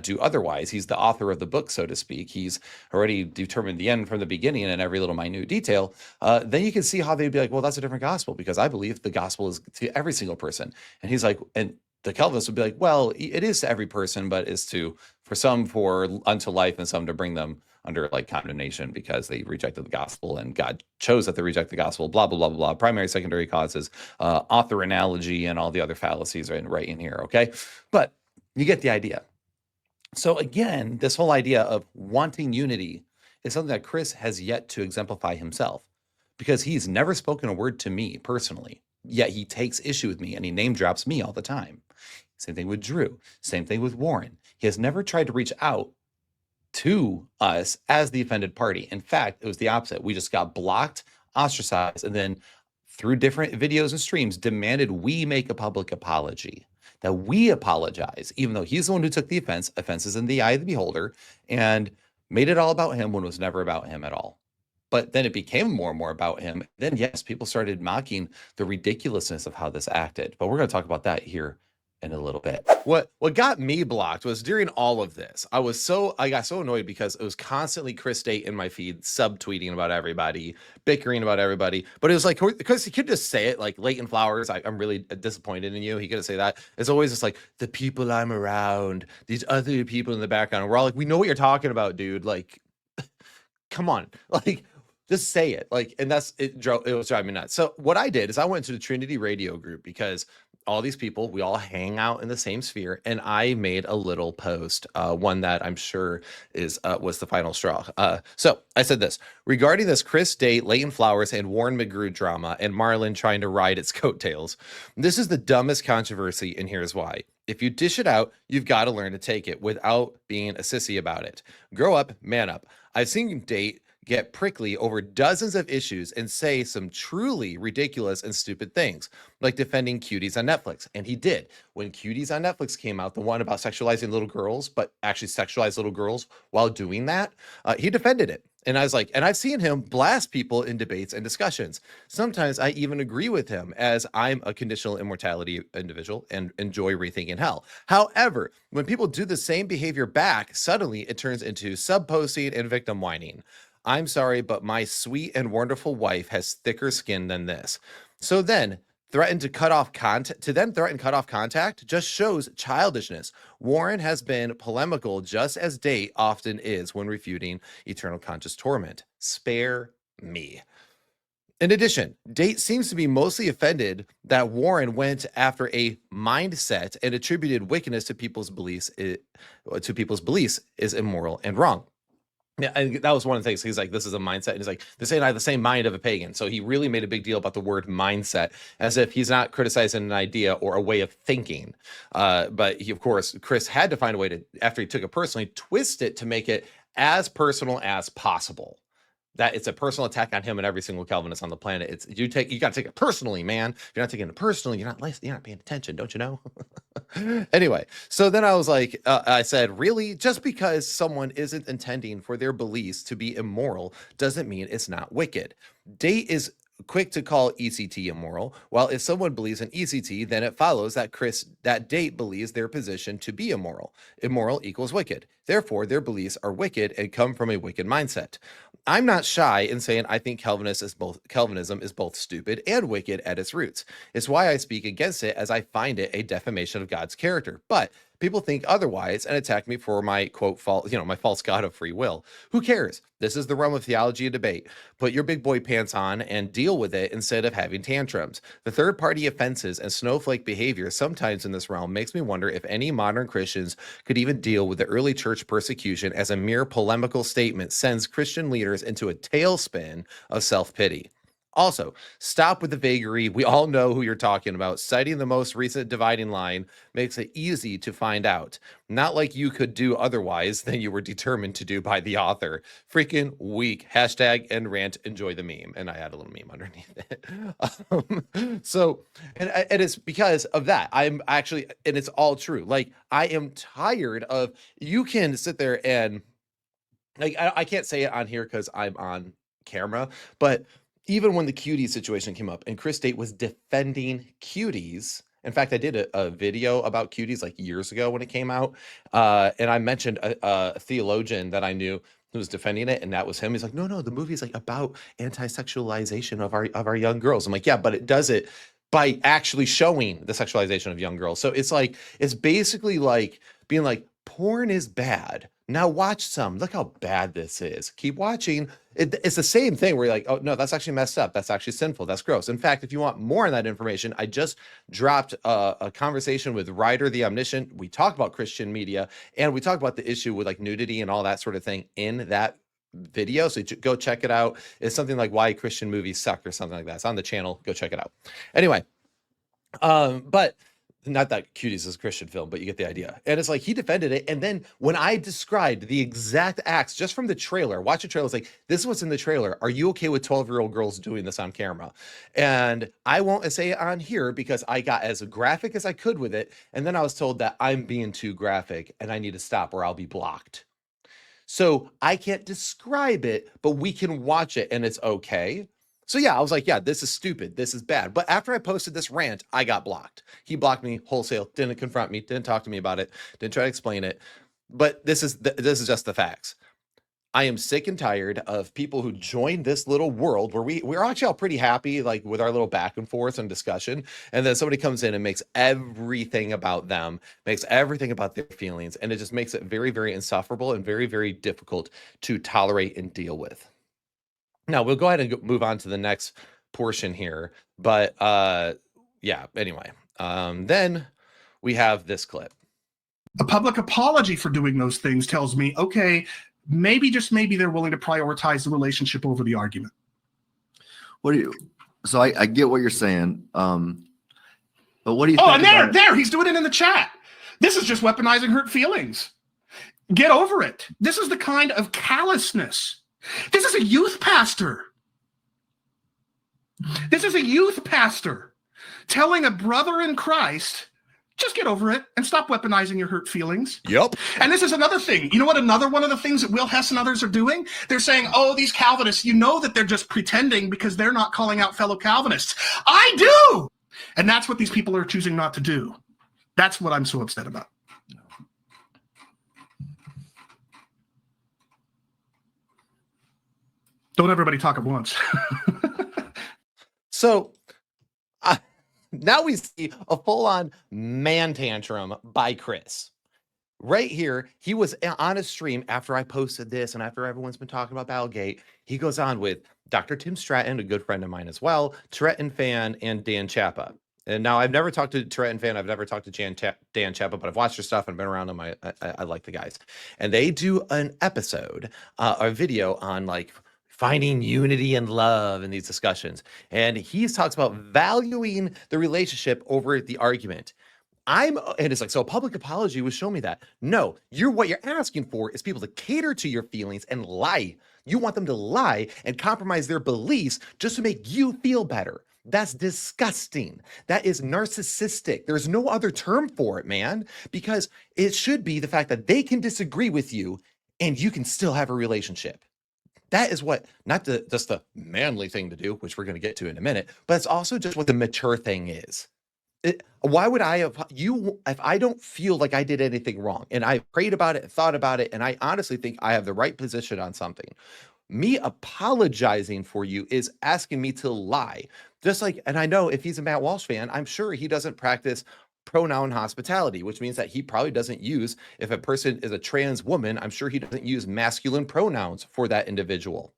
do otherwise. He's the author of the book, so to speak. He's already determined the end from the beginning and every little minute detail. Then you can see how they'd be like, well, that's a different gospel, because I believe the gospel is to every single person. And he's like, and the Calvinists would be like, well, it is to every person, but it's for some unto life, and some to bring them under like condemnation because they rejected the gospel, and God chose that they reject the gospel, blah, blah, blah, blah, primary, secondary causes, author analogy, and all the other fallacies right in here, okay? But you get the idea. So again, this whole idea of wanting unity is something that Chris has yet to exemplify himself, because he's never spoken a word to me personally, yet he takes issue with me and he name drops me all the time. Same thing with Drew, same thing with Warren. He has never tried to reach out to us as the offended party. In fact, it was the opposite. We just got blocked, ostracized, and then through different videos and streams demanded we make a public apology, that we apologize, even though he's the one who took the offense. Offense is in the eye of the beholder, and made it all about him when it was never about him at all. But then it became more and more about him. Then, yes, people started mocking the ridiculousness of how this acted. But we're going to talk about that here in a little bit. What got me blocked was during all of this, I got so annoyed because it was constantly Chris Date in my feed, subtweeting about everybody, bickering about everybody. But it was like, because he could just say it, like Leighton Flowers, I'm really disappointed in you. He could say that. It's always just like, the people I'm around, these other people in the background. We're all like, we know what you're talking about, dude. Like, come on, like, just say it. Like, and it was driving me nuts. So what I did is I went to the Trinity Radio group, because all these people, we all hang out in the same sphere, and I made a little post, one that I'm sure was the final straw. So I said this: regarding this Chris Date, Leighton Flowers, and Warren McGrew drama, and Marlin trying to ride its coattails, this is the dumbest controversy, and here's why. If you dish it out, you've got to learn to take it without being a sissy about it. Grow up, man up. I've seen Date get prickly over dozens of issues and say some truly ridiculous and stupid things, like defending Cuties on Netflix. And he did. When Cuties on Netflix came out, the one about sexualizing little girls, but actually sexualized little girls while doing that, he defended it. And I was like, and I've seen him blast people in debates and discussions. Sometimes I even agree with him, as I'm a conditional immortality individual and enjoy rethinking hell. However, when people do the same behavior back, suddenly it turns into sub-posting and victim whining. I'm sorry, but my sweet and wonderful wife has thicker skin than this. So then threaten cut off contact just shows childishness. Warren has been polemical just as Date often is when refuting eternal conscious torment. Spare me. In addition, Date seems to be mostly offended that Warren went after a mindset and attributed wickedness to people's beliefs is immoral and wrong. Yeah, and that was one of the things. He's like, this is a mindset. And he's like, this ain't I have the same mind of a pagan. So he really made a big deal about the word mindset, as if he's not criticizing an idea or a way of thinking. But he, of course, Chris had to find a way to, after he took it personally, twist it to make it as personal as possible. That it's a personal attack on him and every single Calvinist on the planet. It's you got to take it personally, man. If you're not taking it personally, you're not paying attention, don't you know? Anyway, so then I was like, I said, really, just because someone isn't intending for their beliefs to be immoral doesn't mean it's not wicked. Date is quick to call ECT immoral, while if someone believes in ECT, then it follows that Date believes their position to be immoral. Immoral equals wicked. Therefore, their beliefs are wicked and come from a wicked mindset. I'm not shy in saying I think Calvinism is both stupid and wicked at its roots. It's why I speak against it, as I find it a defamation of God's character. But people think otherwise and attack me for my quote my false god of free will. Who cares? This is the realm of theology and debate. Put your big boy pants on and deal with it instead of having tantrums. The third party offenses and snowflake behavior sometimes in this realm makes me wonder if any modern Christians could even deal with the early church persecution as a mere polemical statement sends Christian leaders into a tailspin of self-pity. Also, stop with the vagary. We all know who you're talking about. Citing the most recent dividing line makes it easy to find out. Not like you could do otherwise than you were determined to do by the author. Freaking weak. Hashtag end rant. Enjoy the meme. And I had a little meme underneath it. And it's because of that. I'm actually, and it's all true. Like, I am tired of, you can sit there and, like, I can't say it on here because I'm on camera, but even when the cuties situation came up and Chris Date was defending cuties. In fact, I did a video about cuties like years ago when it came out. And I mentioned a theologian that I knew who was defending it. And that was him. He's like, no, the movie is like about anti-sexualization of our young girls. I'm like, yeah, but it does it by actually showing the sexualization of young girls. So it's like, it's basically like being like, porn is bad. Now watch some. Look how bad this is. Keep watching. It's the same thing where you're like, oh, no, that's actually messed up. That's actually sinful. That's gross. In fact, if you want more on that information, I just dropped a conversation with Ryder the Omniscient. We talked about Christian media, and we talked about the issue with like nudity and all that sort of thing in that video. So go check it out. It's something like why Christian movies suck or something like that. It's on the channel. Go check it out. Anyway, but not that Cuties is a Christian film, but you get the idea. And it's like he defended it. And then when I described the exact acts just from the trailer, watch the trailer, it's like, this is what's in the trailer. Are you okay with 12-year-old girls doing this on camera? And I won't say it on here because I got as graphic as I could with it. And then I was told that I'm being too graphic and I need to stop or I'll be blocked. So I can't describe it, but we can watch it and it's okay. So yeah, I was like, yeah, this is stupid. This is bad. But after I posted this rant, I got blocked. He blocked me wholesale, didn't confront me, didn't talk to me about it, didn't try to explain it. But this is just the facts. I am sick and tired of people who join this little world where we're actually all pretty happy, like with our little back and forth and discussion. And then somebody comes in and makes everything about them, makes everything about their feelings. And it just makes it very, very insufferable and very, very difficult to tolerate and deal with. Now we'll go ahead and move on to the next portion here, but yeah, anyway, then we have this clip. A public apology for doing those things tells me, okay, maybe, just maybe they're willing to prioritize the relationship over the argument. So I get what you're saying, but what do you think? Oh, and there, he's doing it in the chat. This is just weaponizing hurt feelings. Get over it. This is the kind of callousness. This is a youth pastor. This is a youth pastor telling a brother in Christ, just get over it and stop weaponizing your hurt feelings. Yep. And this is another thing. You know what another one of the things that Will Hess and others are doing? They're saying, oh, these Calvinists, you know that they're just pretending because they're not calling out fellow Calvinists. I do! And that's what these people are choosing not to do. That's what I'm so upset about. Don't everybody talk at once. So now we see a full-on man tantrum by Chris. Right here, he was on a stream after I posted this and after everyone's been talking about Battlegate. He goes on with Dr. Tim Stratton, a good friend of mine as well, Touretton fan, and Dan Chapa. And now I've never talked to Touretton fan. I've never talked to Dan Chapa, but I've watched their stuff and been around them. I like the guys. And they do an episode, a video on like finding unity and love in these discussions. And he talks about valuing the relationship over the argument. And it's like, so a public apology would show me that. No, what you're asking for is people to cater to your feelings and lie. You want them to lie and compromise their beliefs just to make you feel better. That's disgusting. That is narcissistic. There's no other term for it, man, because it should be the fact that they can disagree with you and you can still have a relationship. That is what, not just the manly thing to do, which we're going to get to in a minute, but it's also just what the mature thing is. Why would I have you if I don't feel like I did anything wrong and I prayed about it and thought about it and I honestly think I have the right position on something? Me apologizing for you is asking me to lie. Just like, and I know if he's a Matt Walsh fan, I'm sure he doesn't practice pronoun hospitality, which means that he probably doesn't use, if a person is a trans woman, I'm sure he doesn't use masculine pronouns for that individual.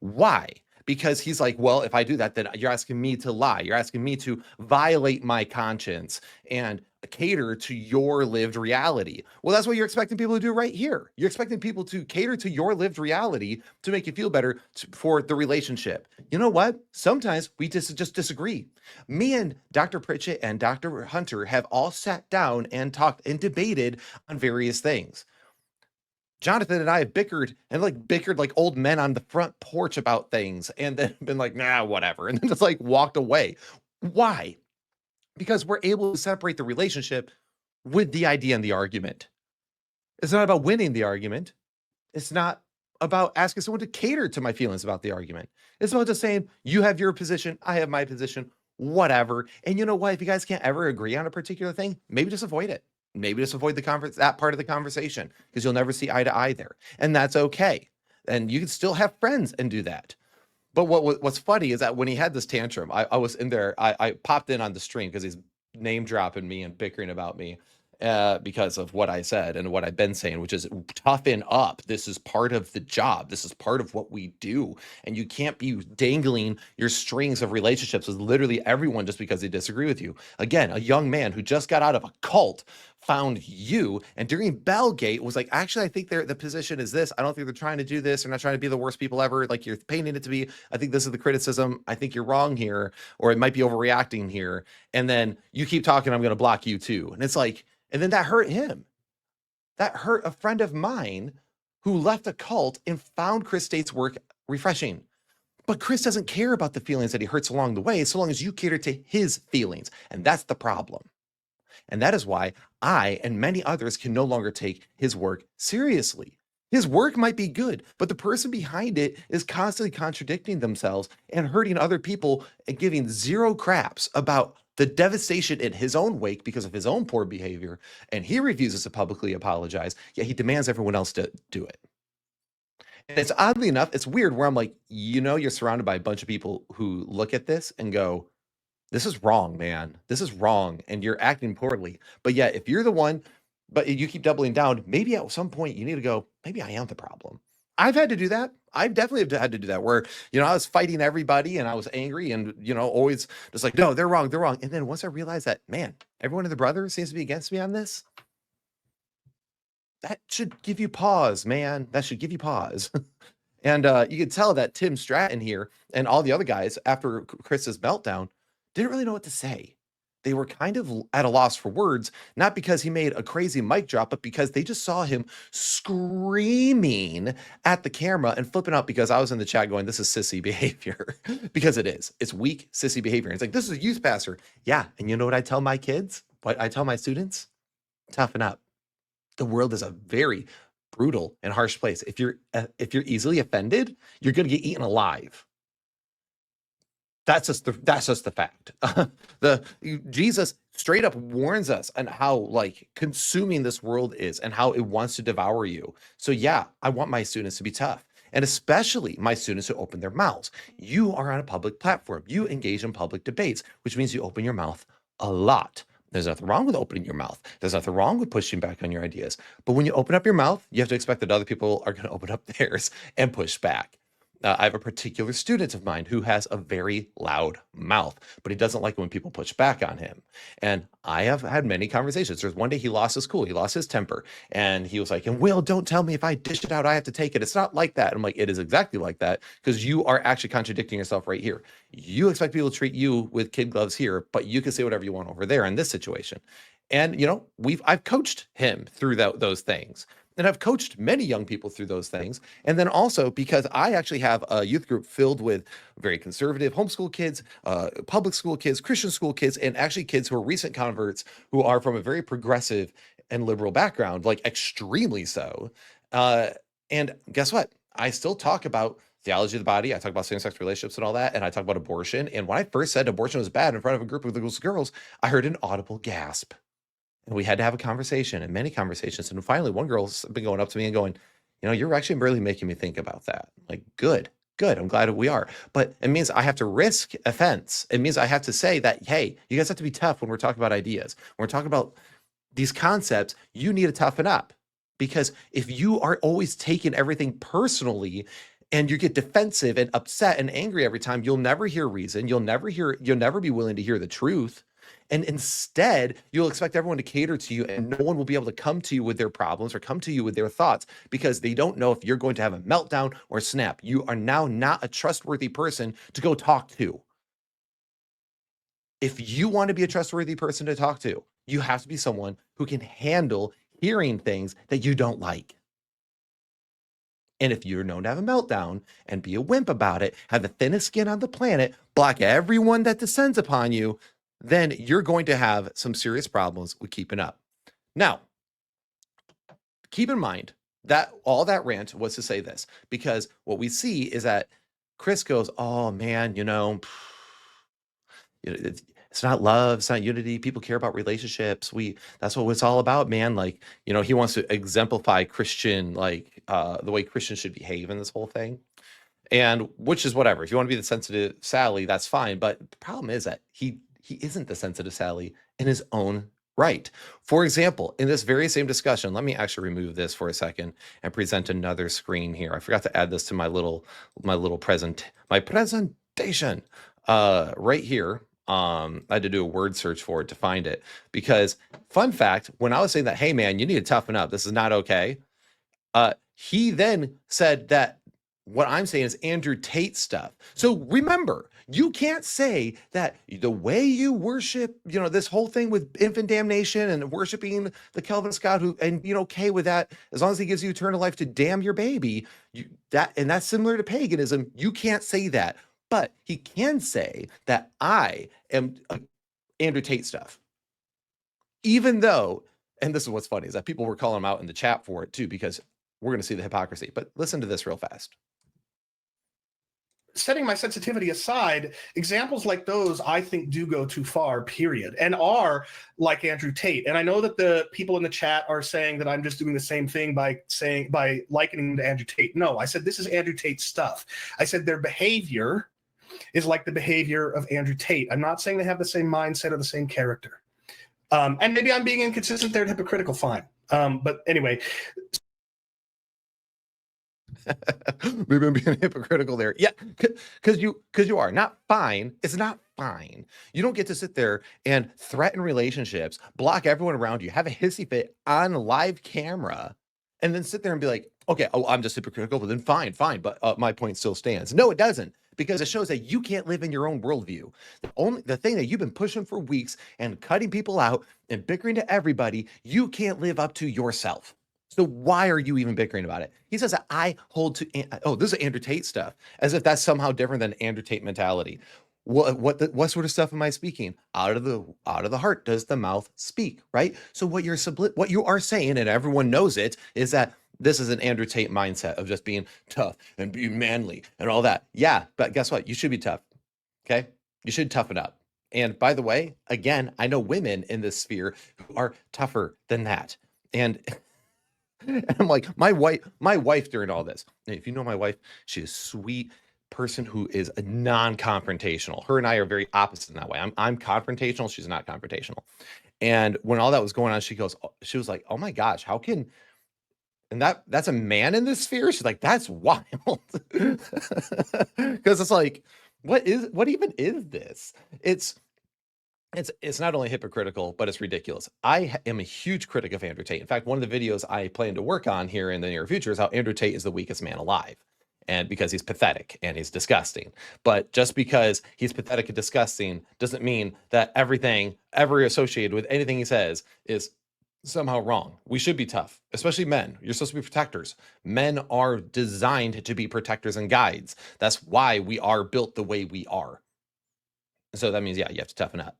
Why? Because he's like, well, if I do that, then you're asking me to lie. You're asking me to violate my conscience and cater to your lived reality. Well, that's what you're expecting people to do right here. You're expecting people to cater to your lived reality to make you feel better for the relationship. You know what? Sometimes we just disagree. Me and Dr. Pritchett and Dr. Hunter have all sat down and talked and debated on various things. Jonathan and I have bickered like old men on the front porch about things and then been like, nah, whatever. And then just like walked away. Why? Because we're able to separate the relationship with the idea and the argument. It's not about winning the argument. It's not about asking someone to cater to my feelings about the argument. It's about just saying, you have your position, I have my position, whatever. And you know what? If you guys can't ever agree on a particular thing, maybe just avoid it. Maybe just avoid that part of the conversation because you'll never see eye to eye there. And that's okay. And you can still have friends and do that. But what's funny is that when he had this tantrum, I was in there, I popped in on the stream because he's name dropping me and bickering about me because of what I said and what I've been saying, which is toughen up. This is part of the job. This is part of what we do. And you can't be dangling your strings of relationships with literally everyone just because they disagree with you. Again, a young man who just got out of a cult found you and during Battlegate was like, actually, I think the position is this. I don't think they're trying to do this. They're not trying to be the worst people ever. Like you're painting it to be, I think this is the criticism. I think you're wrong here, or it might be overreacting here. And then you keep talking, I'm going to block you too. And it's like, and then that hurt him. That hurt a friend of mine who left a cult and found Chris State's work refreshing. But Chris doesn't care about the feelings that he hurts along the way, so long as you cater to his feelings. And that's the problem. And that is why I and many others can no longer take his work seriously. His work might be good, but the person behind it is constantly contradicting themselves and hurting other people and giving zero craps about the devastation in his own wake because of his own poor behavior. And he refuses to publicly apologize, yet he demands everyone else to do it. And it's oddly enough, it's weird where I'm like, you know, you're surrounded by a bunch of people who look at this and go, this is wrong, man. This is wrong. And you're acting poorly. But yet, if you're the one, but you keep doubling down, maybe at some point you need to go, maybe I am the problem. I've had to do that. I've definitely had to do that where, you know, I was fighting everybody and I was angry and, you know, always just like, no, they're wrong. They're wrong. And then once I realized that, man, everyone and their brother seems to be against me on this. That should give you pause, man. That should give you pause. And you can tell that Tim Stratton here and all the other guys after Chris's meltdown didn't really know what to say. They were kind of at a loss for words, not because he made a crazy mic drop, but because they just saw him screaming at the camera and flipping out because I was in the chat going, this is sissy behavior. Because it is. It's weak, sissy behavior. It's like, this is a youth pastor. Yeah. And you know what I tell my kids? What I tell my students? Toughen up. The world is a very brutal and harsh place. If you're easily offended, you're going to get eaten alive. That's just the fact. Jesus straight up warns us on how like consuming this world is and how it wants to devour you. So yeah, I want my students to be tough, and especially my students who open their mouths. You are on a public platform. You engage in public debates, which means you open your mouth a lot. There's nothing wrong with opening your mouth. There's nothing wrong with pushing back on your ideas. But when you open up your mouth, you have to expect that other people are going to open up theirs and push back. I have a particular student of mine who has a very loud mouth, but he doesn't like it when people push back on him. And I have had many conversations. There's one day he lost his cool, he lost his temper, and he was like, "And Will, don't tell me if I dish it out, I have to take it. It's not like that." I'm like, "It is exactly like that, because you are actually contradicting yourself right here. You expect people to treat you with kid gloves here, but you can say whatever you want over there in this situation." And I've coached him through those things. And I've coached many young people through those things. And then also because I actually have a youth group filled with very conservative homeschool kids, public school kids, Christian school kids, and actually kids who are recent converts who are from a very progressive and liberal background, like extremely so. And guess what? I still talk about theology of the body. I talk about same-sex relationships and all that. And I talk about abortion. And when I first said abortion was bad in front of a group of those girls, I heard an audible gasp. And we had to have a conversation, and many conversations. And finally, one girl's been going up to me and going, "You're actually really making me think about that." I'm like, good. I'm glad we are. But it means I have to risk offense. It means I have to say that, hey, you guys have to be tough when we're talking about ideas. When we're talking about these concepts, you need to toughen up. Because if you are always taking everything personally and you get defensive and upset and angry every time, you'll never hear reason. You'll never be willing to hear the truth. And instead, you'll expect everyone to cater to you, and no one will be able to come to you with their problems or come to you with their thoughts because they don't know if you're going to have a meltdown or snap. You are now not a trustworthy person to go talk to. If you want to be a trustworthy person to talk to, you have to be someone who can handle hearing things that you don't like. And if you're known to have a meltdown and be a wimp about it, have the thinnest skin on the planet, block everyone that descends upon you, then you're going to have some serious problems with keeping up. Now, keep in mind that all that rant was to say this, because what we see is that Chris goes, "Oh man, it's not love, it's not unity. People care about relationships. That's what it's all about, man." Like, he wants to exemplify Christian, like the way Christians should behave in this whole thing. And which is whatever. If you want to be the sensitive Sally, that's fine. But the problem is that he isn't the sensitive Sally in his own right. For example, in this very same discussion, let me actually remove this for a second and present another screen here. I forgot to add this to my presentation right here. I had to do a word search for it to find it, because fun fact, when I was saying that, "Hey man, you need to toughen up, this is not okay," he then said that what I'm saying is Andrew Tate stuff. So remember, you can't say that the way you worship, this whole thing with infant damnation and worshiping the Calvinist God and being okay with that, as long as he gives you eternal life, to damn your baby, that's similar to paganism. You can't say that, but he can say that I am Andrew Tate stuff. Even though, and this is what's funny, is that people were calling him out in the chat for it too, because we're going to see the hypocrisy. But listen to this real fast. Setting my sensitivity aside, examples like those, I think, do go too far, period, and are like Andrew Tate. And I know that the people in the chat are saying that I'm just doing the same thing by likening him to Andrew Tate. No, I said this is Andrew Tate stuff. I said their behavior is like the behavior of Andrew Tate. I'm not saying they have the same mindset or the same character. And maybe I'm being inconsistent there and hypocritical, fine. But anyway. Maybe I'm being hypocritical there. Yeah, because you are not fine. It's not fine. You don't get to sit there and threaten relationships, block everyone around you, have a hissy fit on live camera, and then sit there and be like, "Okay, I'm just hypocritical, but then fine, but my point still stands." No, it doesn't, because it shows that you can't live in your own worldview. The thing that you've been pushing for weeks and cutting people out and bickering to everybody, you can't live up to yourself. So why are you even bickering about it? He says that I hold to, this is Andrew Tate stuff, as if that's somehow different than Andrew Tate mentality. What sort of stuff am I speaking? Out of the heart does the mouth speak, right? So what you are saying, and everyone knows it, is that this is an Andrew Tate mindset of just being tough and being manly and all that. Yeah, but guess what? You should be tough, okay? You should toughen up. And by the way, again, I know women in this sphere who are tougher than that. And I'm like, my wife during all this, if you know my wife, she's a sweet person who is a non-confrontational. Her and I are very opposite in that way. I'm confrontational. She's not confrontational. And when all that was going on, she was like, oh my gosh, how can, and that's a man in this sphere? She's like, that's wild. Because it's like, what even is this? It's not only hypocritical, but it's ridiculous. I am a huge critic of Andrew Tate. In fact, one of the videos I plan to work on here in the near future is how Andrew Tate is the weakest man alive. And because he's pathetic and he's disgusting. But just because he's pathetic and disgusting doesn't mean that everything ever associated with anything he says is somehow wrong. We should be tough, especially men. You're supposed to be protectors. Men are designed to be protectors and guides. That's why we are built the way we are. So that means, yeah, you have to toughen up.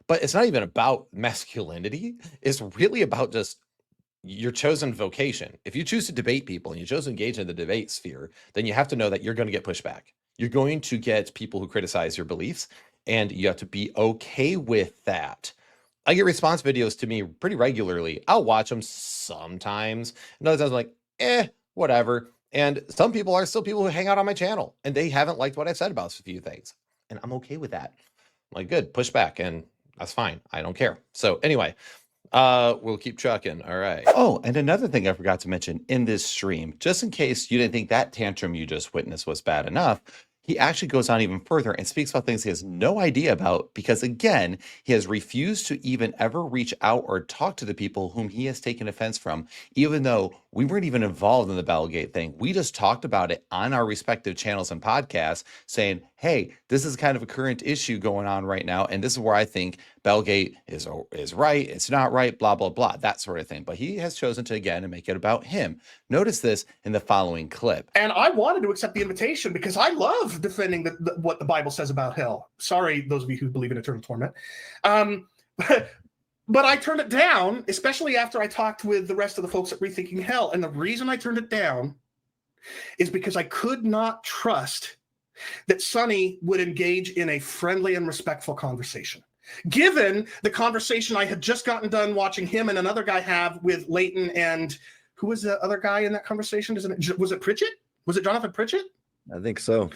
But it's not even about masculinity. It's really about just your chosen vocation. If you choose to debate people and you choose to engage in the debate sphere, then you have to know that you're going to get pushback. You're going to get people who criticize your beliefs, and you have to be okay with that. I get response videos to me pretty regularly. I'll watch them sometimes. And other times I'm like, whatever. And some people are still people who hang out on my channel, and they haven't liked what I've said about a few things. And I'm okay with that. I'm like, good, push back, and that's fine. I don't care. So anyway, we'll keep trucking. All right. Oh, and another thing I forgot to mention in this stream, just in case you didn't think that tantrum you just witnessed was bad enough, he actually goes on even further and speaks about things he has no idea about because, again, he has refused to even ever reach out or talk to the people whom he has taken offense from, even though we weren't even involved in the Bellgate thing. We just talked about it on our respective channels and podcasts saying, hey, this is kind of a current issue going on right now, and this is where I think Bellgate is right, it's not right, blah, blah, blah, that sort of thing. But he has chosen to, again, make it about him. Notice this in the following clip. And I wanted to accept the invitation because I love defending what the Bible says about hell. Sorry, those of you who believe in eternal torment. But I turned it down, especially after I talked with the rest of the folks at Rethinking Hell. And the reason I turned it down is because I could not trust that Sonny would engage in a friendly and respectful conversation. Given the conversation I had just gotten done watching him and another guy have with Leighton and who was the other guy in that conversation? Was it Pritchett? Was it Jonathan Pritchett? I think so.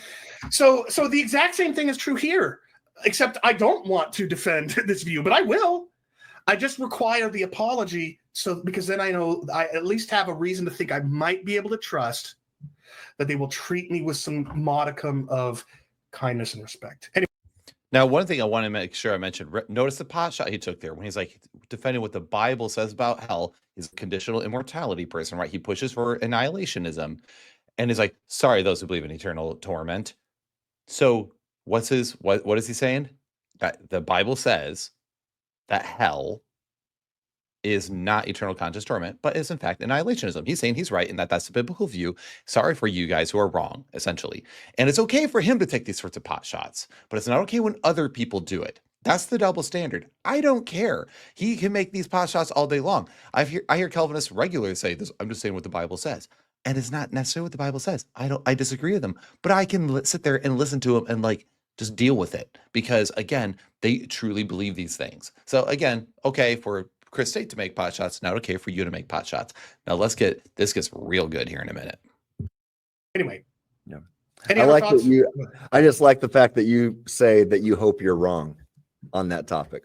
So the exact same thing is true here, except I don't want to defend this view, but I will. I just require the apology because then I know I at least have a reason to think I might be able to trust that they will treat me with some modicum of kindness and respect. Anyway. Now, one thing I want to make sure I mentioned, notice the pot shot he took there when he's like defending what the Bible says about hell. He's a conditional immortality person, right? He pushes for annihilationism and he's like, sorry, those who believe in eternal torment. So what is he saying? That the Bible says that hell is not eternal conscious torment, but is in fact annihilationism. He's saying he's right and that's the biblical view. Sorry for you guys who are wrong, essentially. And it's okay for him to take these sorts of pot shots, but it's not okay when other people do it. That's the double standard. I don't care. He can make these pot shots all day long. I hear Calvinists regularly say this. I'm just saying what the Bible says. And it's not necessarily what the Bible says. I disagree with them, but I can sit there and listen to them and just deal with it because again, they truly believe these things. So again, okay for Chris Tate to make pot shots, not okay for you to make pot shots. Now this gets real good here in a minute. Anyway. Yeah. I just like the fact that you say that you hope you're wrong on that topic.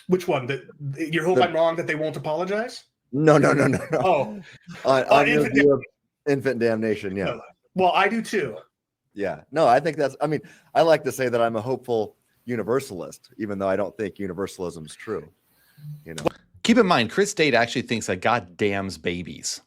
Which one? That you hope I'm wrong that they won't apologize? No. Oh. on your view of infant damnation, yeah. Well, I do too. Yeah. No, I think I like to say that I'm a hopeful universalist, even though I don't think universalism is true. You know. Keep in mind, Chris Tate actually thinks that God damns babies.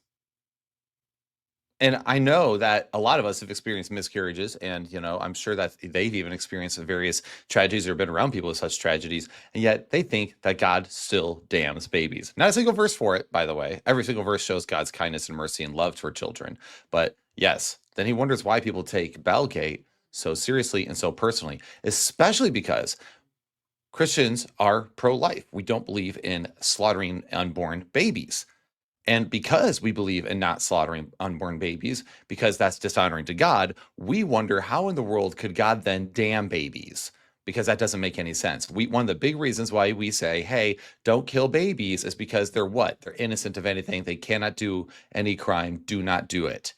And I know that a lot of us have experienced miscarriages, and I'm sure that they've even experienced various tragedies or been around people with such tragedies, and yet they think that God still damns babies. Not a single verse for it, by the way. Every single verse shows God's kindness and mercy and love toward children. But yes, then he wonders why people take Bellgate so seriously and so personally, especially because Christians are pro-life. We don't believe in slaughtering unborn babies. And because we believe in not slaughtering unborn babies, because that's dishonoring to God, we wonder how in the world could God then damn babies? Because that doesn't make any sense. One of the big reasons why we say, hey, don't kill babies is because they're what? They're innocent of anything. They cannot do any crime. Do not do it.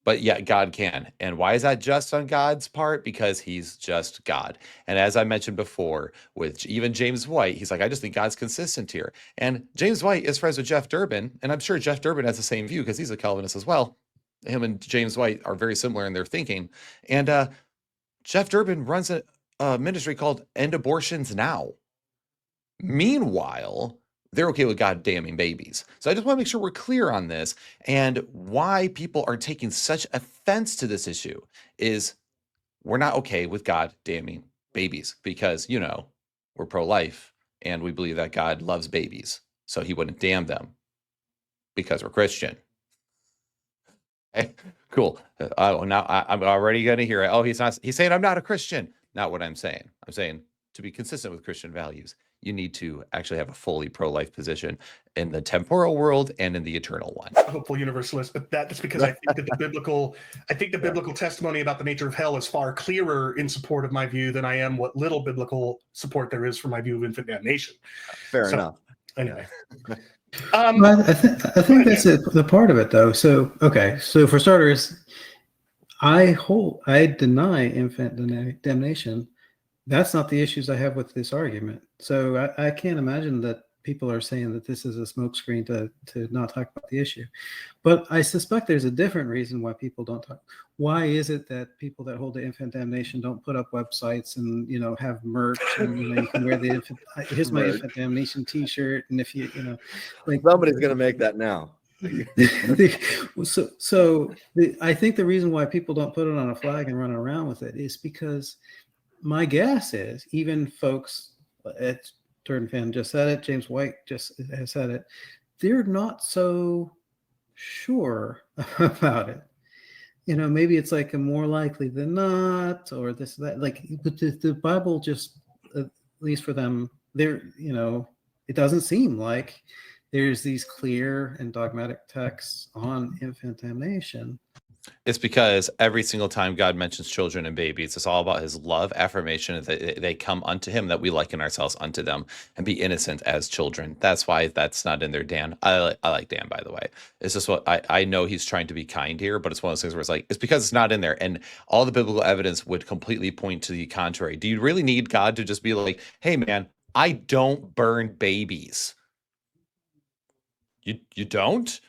but yet God can. And why is that just on God's part? Because he's just God. And as I mentioned before, with even James White, he's like, I just think God's consistent here. And James White is friends with Jeff Durbin, and I'm sure Jeff Durbin has the same view because he's a Calvinist as well. Him and James White are very similar in their thinking. And Jeff Durbin runs a ministry called End Abortions Now. Meanwhile, they're okay with God damning babies. So I just want to make sure we're clear on this. And why people are taking such offense to this issue is we're not okay with God damning babies because, you know, we're pro-life and we believe that God loves babies. So he wouldn't damn them because we're Christian. Okay, cool. Oh, now I'm already going to hear it. Oh, he's saying I'm not a Christian. Not what I'm saying. I'm saying to be consistent with Christian values, you need to actually have a fully pro-life position in the temporal world and in the eternal one. Hopeful universalist, but that's because I think that the biblical testimony about the nature of hell is far clearer in support of my view than I am what little biblical support there is for my view of infant damnation. Fair enough. Anyway. I think that's the part of it, though. So, okay. So for starters, I deny infant damnation. That's not the issues I have with this argument. So I can't imagine that people are saying that this is a smokescreen to not talk about the issue. But I suspect there's a different reason why people don't talk. Why is it that people that hold the infant damnation don't put up websites and, you know, have merch and, you know, you can wear the infant, here's my infant damnation t-shirt. And if you know, like somebody's going to make that now. I think the reason why people don't put it on a flag and run around with it is because my guess is even folks at Turn Fan just said it, James White just has said it, they're not so sure about it. You know, maybe it's like a more likely than not, or this, that, like, but the Bible just, at least for them, there, you know, it doesn't seem like there's these clear and dogmatic texts on infant damnation. It's because every single time God mentions children and babies, it's all about his love, affirmation that they come unto him, that we liken ourselves unto them and be innocent as children. That's why that's not in there, Dan. I like Dan, by the way. It's just what I know he's trying to be kind here, but it's one of those things where it's like, it's because it's not in there. And all the biblical evidence would completely point to the contrary. Do you really need God to just be like, hey, man, I don't burn babies? You don't?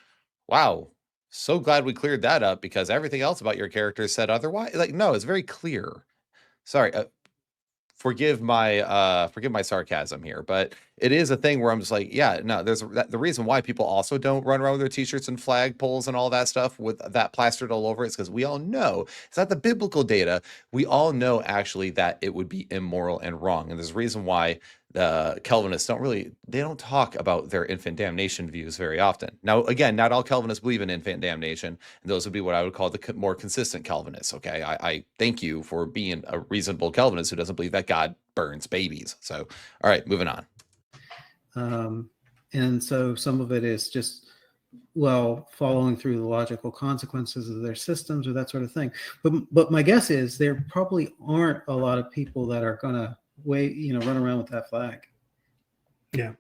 Wow. So glad we cleared that up because everything else about your character said otherwise. Like, no, it's very clear. Sorry, forgive my sarcasm here, but it is a thing where I'm just like, yeah, no, there's the reason why people also don't run around with their t-shirts and flag poles and all that stuff with that plastered all over it. It's because we all know it's not the biblical data. We all know actually that it would be immoral and wrong. And there's a reason why the Calvinists don't talk about their infant damnation views very often. Now, again, not all Calvinists believe in infant damnation, and those would be what I would call the more consistent Calvinists. Okay, I thank you for being a reasonable Calvinist who doesn't believe that God burns babies. So, all right, moving on. And so some of it is just, well, following through the logical consequences of their systems or that sort of thing. But my guess is there probably aren't a lot of people that are going to run around with that flag. Yeah.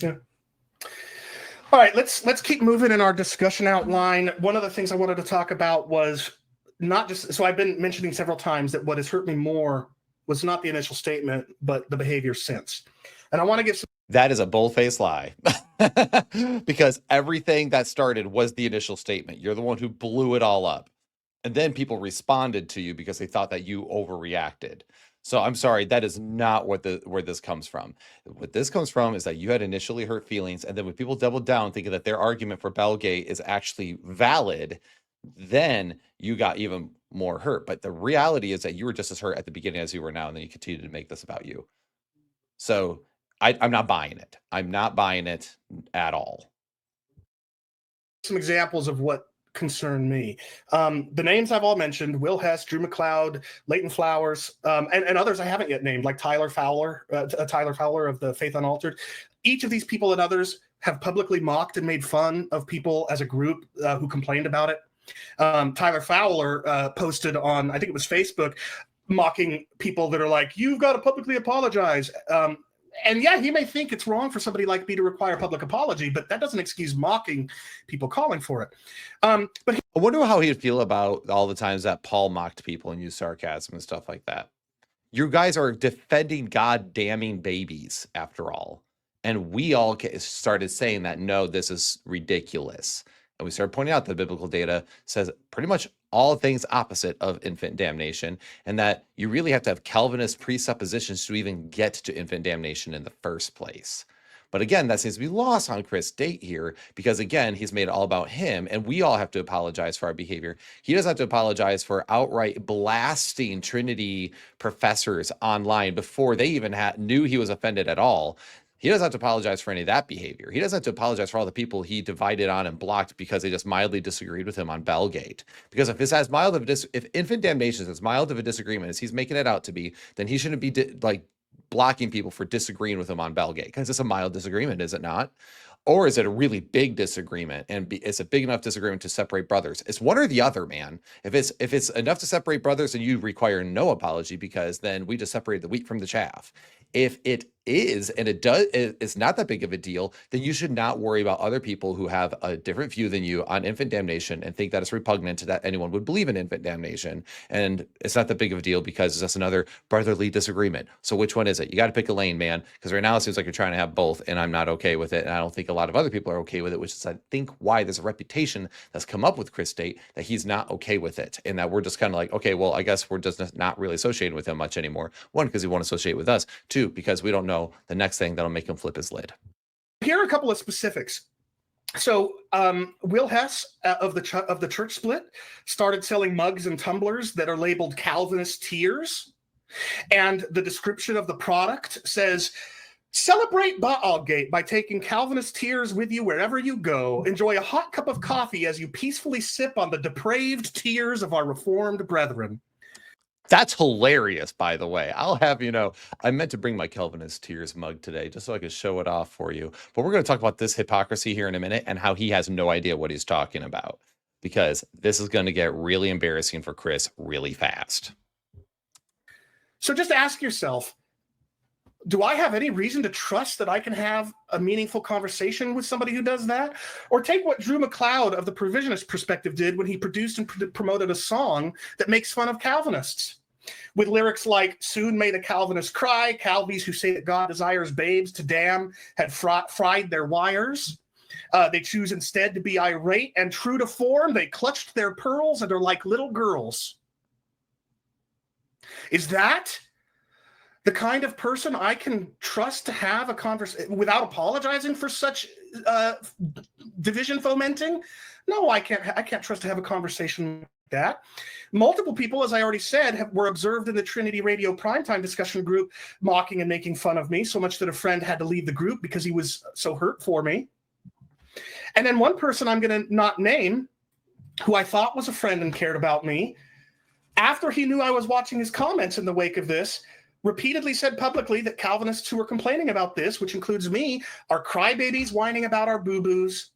All right, let's keep moving in our discussion outline. One of the things I wanted to talk about was not just, so I've been mentioning several times that what has hurt me more was not the initial statement, but the behavior since. And I want to give some. That is a bold-faced lie because everything that started was the initial statement. You're the one who blew it all up. And then people responded to you because they thought that you overreacted. So I'm sorry, that is not where this comes from. What this comes from is that you had initially hurt feelings, and then when people doubled down thinking that their argument for Belgate is actually valid, then you got even more hurt. But the reality is that you were just as hurt at the beginning as you were now, and then you continue to make this about you. So I'm not buying it. I'm not buying it at all. Some examples of what concern me. The names I've all mentioned, Will Hess, Drew McLeod, Leighton Flowers, and others I haven't yet named, like Tyler Fowler of the Faith Unaltered. Each of these people and others have publicly mocked and made fun of people as a group who complained about it. Tyler Fowler posted on, I think it was Facebook, mocking people that are like, you've got to publicly apologize. And yeah, he may think it's wrong for somebody like me to require public apology, but that doesn't excuse mocking people calling for it. But I wonder how he'd feel about all the times that Paul mocked people and used sarcasm and stuff like that. You guys are defending God-damning babies, after all. And we all started saying that, no, this is ridiculous. And we started pointing out that biblical data says pretty much all things opposite of infant damnation, and that you really have to have Calvinist presuppositions to even get to infant damnation in the first place. But again, that seems to be lost on Chris Date here, because again, he's made it all about him, and we all have to apologize for our behavior. He doesn't have to apologize for outright blasting Trinity professors online before they even knew he was offended at all. He doesn't have to apologize for any of that behavior. He doesn't have to apologize for all the people he divided on and blocked because they just mildly disagreed with him on Bellgate. Because if this has if infant damnation is as mild of a disagreement as he's making it out to be, then he shouldn't be blocking people for disagreeing with him on Bellgate, because it's a mild disagreement, is it not? Or is it a really big disagreement, and it's a big enough disagreement to separate brothers? It's one or the other, man. If it's enough to separate brothers, then you require no apology, because then we just separate the wheat from the chaff. If it is, and it's not that big of a deal, then you should not worry about other people who have a different view than you on infant damnation and think that it's repugnant that anyone would believe in infant damnation. And it's not that big of a deal because it's just another brotherly disagreement. So which one is it? You got to pick a lane, man, because right now it seems like you're trying to have both, and I'm not okay with it. And I don't think a lot of other people are okay with it, which is, I think, why there's a reputation that's come up with Chris Date that he's not okay with it, and that we're just kind of like, okay, well, I guess we're just not really associating with him much anymore. One, because he won't associate with us. Two, because we don't know the next thing that'll make him flip his lid. Here are a couple of specifics. So Will Hess of the Church Split started selling mugs and tumblers that are labeled Calvinist Tears. And the description of the product says, celebrate Baalgate by taking Calvinist tears with you wherever you go. Enjoy a hot cup of coffee as you peacefully sip on the depraved tears of our Reformed brethren. That's hilarious, by the way. I'll have you know, I meant to bring my Calvinist Tears mug today just so I could show it off for you. But we're going to talk about this hypocrisy here in a minute and how he has no idea what he's talking about, because this is going to get really embarrassing for Chris really fast. So just ask yourself, do I have any reason to trust that I can have a meaningful conversation with somebody who does that? Or take what Drew McLeod of the Provisionist Perspective did when he produced and promoted a song that makes fun of Calvinists, with lyrics like, soon may the Calvinists cry, Calvies who say that God desires babes to damn had fried their wires. They choose instead to be irate, and true to form, they clutched their pearls and are like little girls. Is that the kind of person I can trust to have a conversation without apologizing for such division fomenting? No, I can't trust to have a conversation like that. Multiple people, as I already said, were observed in the Trinity Radio primetime discussion group mocking and making fun of me, so much that a friend had to leave the group because he was so hurt for me. And then one person I'm going to not name, who I thought was a friend and cared about me, after he knew I was watching his comments in the wake of this, repeatedly said publicly that Calvinists who are complaining about this, which includes me, are crybabies whining about our boo-boos.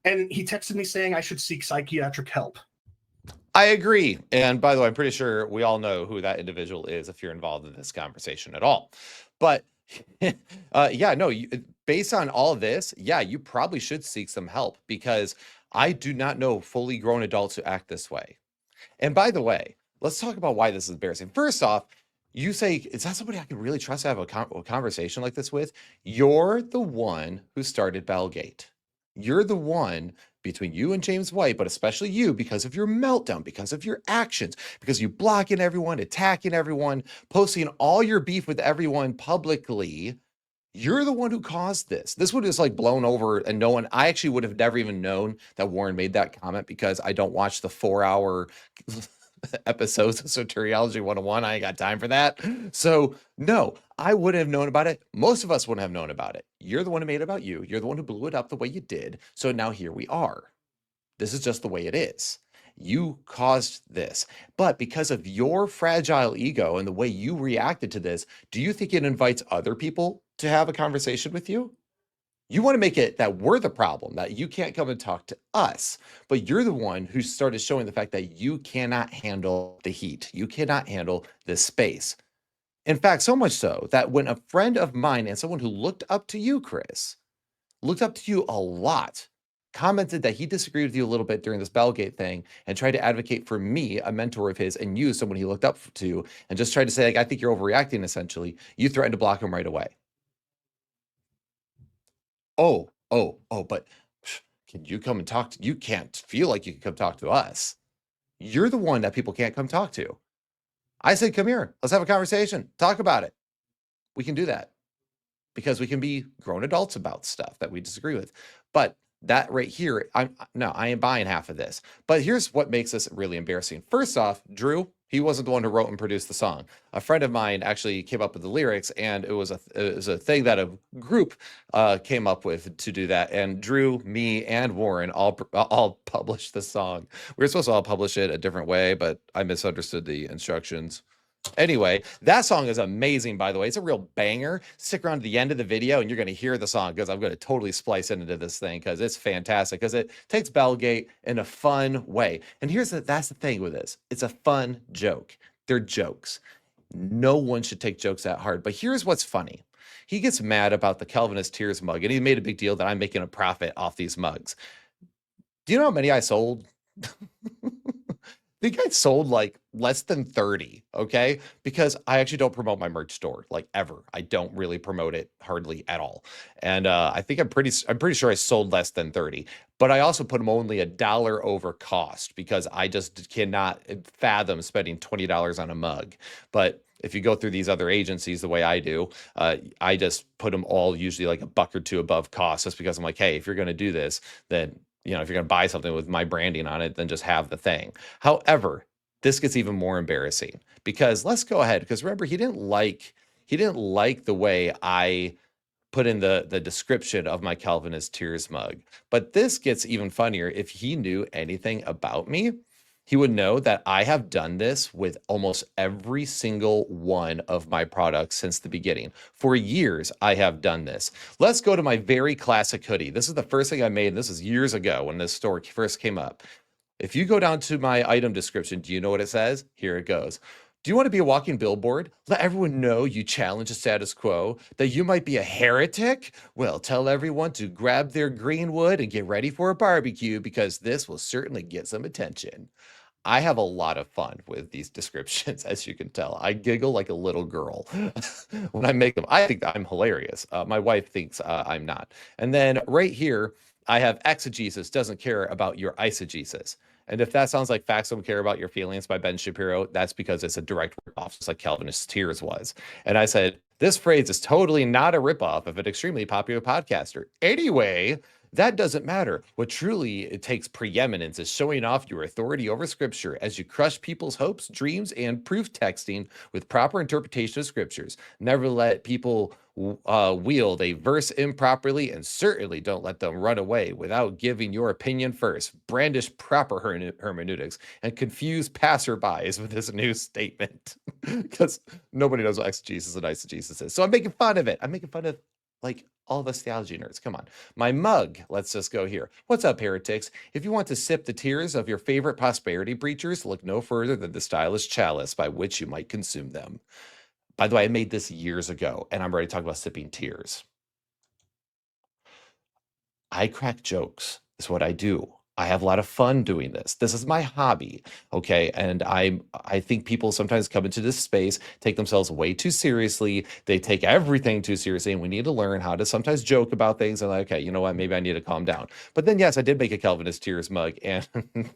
And he texted me saying I should seek psychiatric help. I agree. And by the way, I'm pretty sure we all know who that individual is if you're involved in this conversation at all. But yeah, no, based on all of this, yeah, you probably should seek some help, because I do not know fully grown adults who act this way. And by the way, let's talk about why this is embarrassing. First off, you say, is that somebody I can really trust to have a conversation like this with? You're the one who started Bellgate. You're the one, between you and James White, but especially you, because of your meltdown, because of your actions, because you blocking everyone, attacking everyone, posting all your beef with everyone publicly. You're the one who caused this. This would have just like blown over, and no one, I actually would have never even known that Warren made that comment, because I don't watch the 4-hour episodes of Soteriology 101. I ain't got time for that. So no, I wouldn't have known about it. Most of us wouldn't have known about it. You're the one who made it about you. You're the one who blew it up the way you did. So now here we are. This is just the way it is. You caused this. But because of your fragile ego and the way you reacted to this, do you think it invites other people to have a conversation with you? You want to make it that we're the problem, that you can't come and talk to us, but you're the one who started showing the fact that you cannot handle the heat. You cannot handle this space. In fact, so much so that when a friend of mine and someone who looked up to you, Chris, looked up to you a lot, commented that he disagreed with you a little bit during this Bellgate thing and tried to advocate for me, a mentor of his, and you, someone he looked up to, and just tried to say, like, I think you're overreacting, essentially, you threatened to block him right away. Oh, but can you come and talk to, you can't feel like you can come talk to us. You're the one that people can't come talk to. I said, come here, let's have a conversation, talk about it. We can do that because we can be grown adults about stuff that we disagree with. But that right here, I am buying half of this. But here's what makes this really embarrassing. First off, Drew, he wasn't the one who wrote and produced the song. A friend of mine actually came up with the lyrics, and it was a thing that a group came up with to do that. And Drew, me, and Warren all published the song. We were supposed to all publish it a different way, but I misunderstood the instructions. Anyway, that song is amazing, by the way. It's a real banger. Stick around to the end of the video and you're going to hear the song, because I'm going to totally splice into this thing because it's fantastic, because it takes Bellgate in a fun way. And that's the thing with this. It's a fun joke. They're jokes. No one should take jokes that hard. But here's what's funny. He gets mad about the Calvinist Tears mug, and he made a big deal that I'm making a profit off these mugs. Do you know how many I sold? I think I sold like less than 30, okay? Because I actually don't promote my merch store, like, ever. I don't really promote it hardly at all. And I think I'm pretty sure I sold less than 30. But I also put them only $1 over cost, because I just cannot fathom spending $20 on a mug. But if you go through these other agencies the way I do, I just put them all usually like $1 or $2 above cost, just because I'm like, hey, if you're going to do this, then, you know, if you're going to buy something with my branding on it, then just have the thing. However, this gets even more embarrassing, because let's go ahead, because remember, he didn't like the way I put in the description of my Calvinist Tears mug. But this gets even funnier. If he knew anything about me, he would know that I have done this with almost every single one of my products since the beginning. For years, I have done this. Let's go to my very classic hoodie. This is the first thing I made. This is years ago when this store first came up. If you go down to my item description, do you know what it says? Here it goes. Do you want to be a walking billboard? Let everyone know you challenge the status quo, that you might be a heretic? Well, tell everyone to grab their green wood and get ready for a barbecue, because this will certainly get some attention. I have a lot of fun with these descriptions, as you can tell. I giggle like a little girl when I make them. I think that I'm hilarious. My wife thinks I'm not. And then right here, I have exegesis doesn't care about your eisegesis. And if that sounds like Facts Don't Care About Your Feelings by Ben Shapiro, that's because it's a direct ripoff, just like Calvinist Tears was. And I said, this phrase is totally not a ripoff of an extremely popular podcaster. Anyway, that doesn't matter. What truly it takes preeminence is showing off your authority over Scripture as you crush people's hopes, dreams, and proof texting with proper interpretation of Scriptures. Never let people wield a verse improperly, and certainly don't let them run away without giving your opinion first. Brandish proper hermeneutics and confuse passerbys with this new statement, because nobody knows what exegesis and eisegesis is. So I'm making fun of it. I'm making fun of, like, all of us theology nerds. Come on. My mug. Let's just go here. What's up, heretics? If you want to sip the tears of your favorite prosperity preachers, look no further than the stylish chalice by which you might consume them. By the way, I made this years ago, and I'm ready to talk about sipping tears. I crack jokes. Is what I do. I have a lot of fun doing this. This is my hobby, okay? And I think people sometimes come into this space, take themselves way too seriously. They take everything too seriously, and we need to learn how to sometimes joke about things. And like, okay, you know what? Maybe I need to calm down. But then, yes, I did make a Calvinist Tears mug, and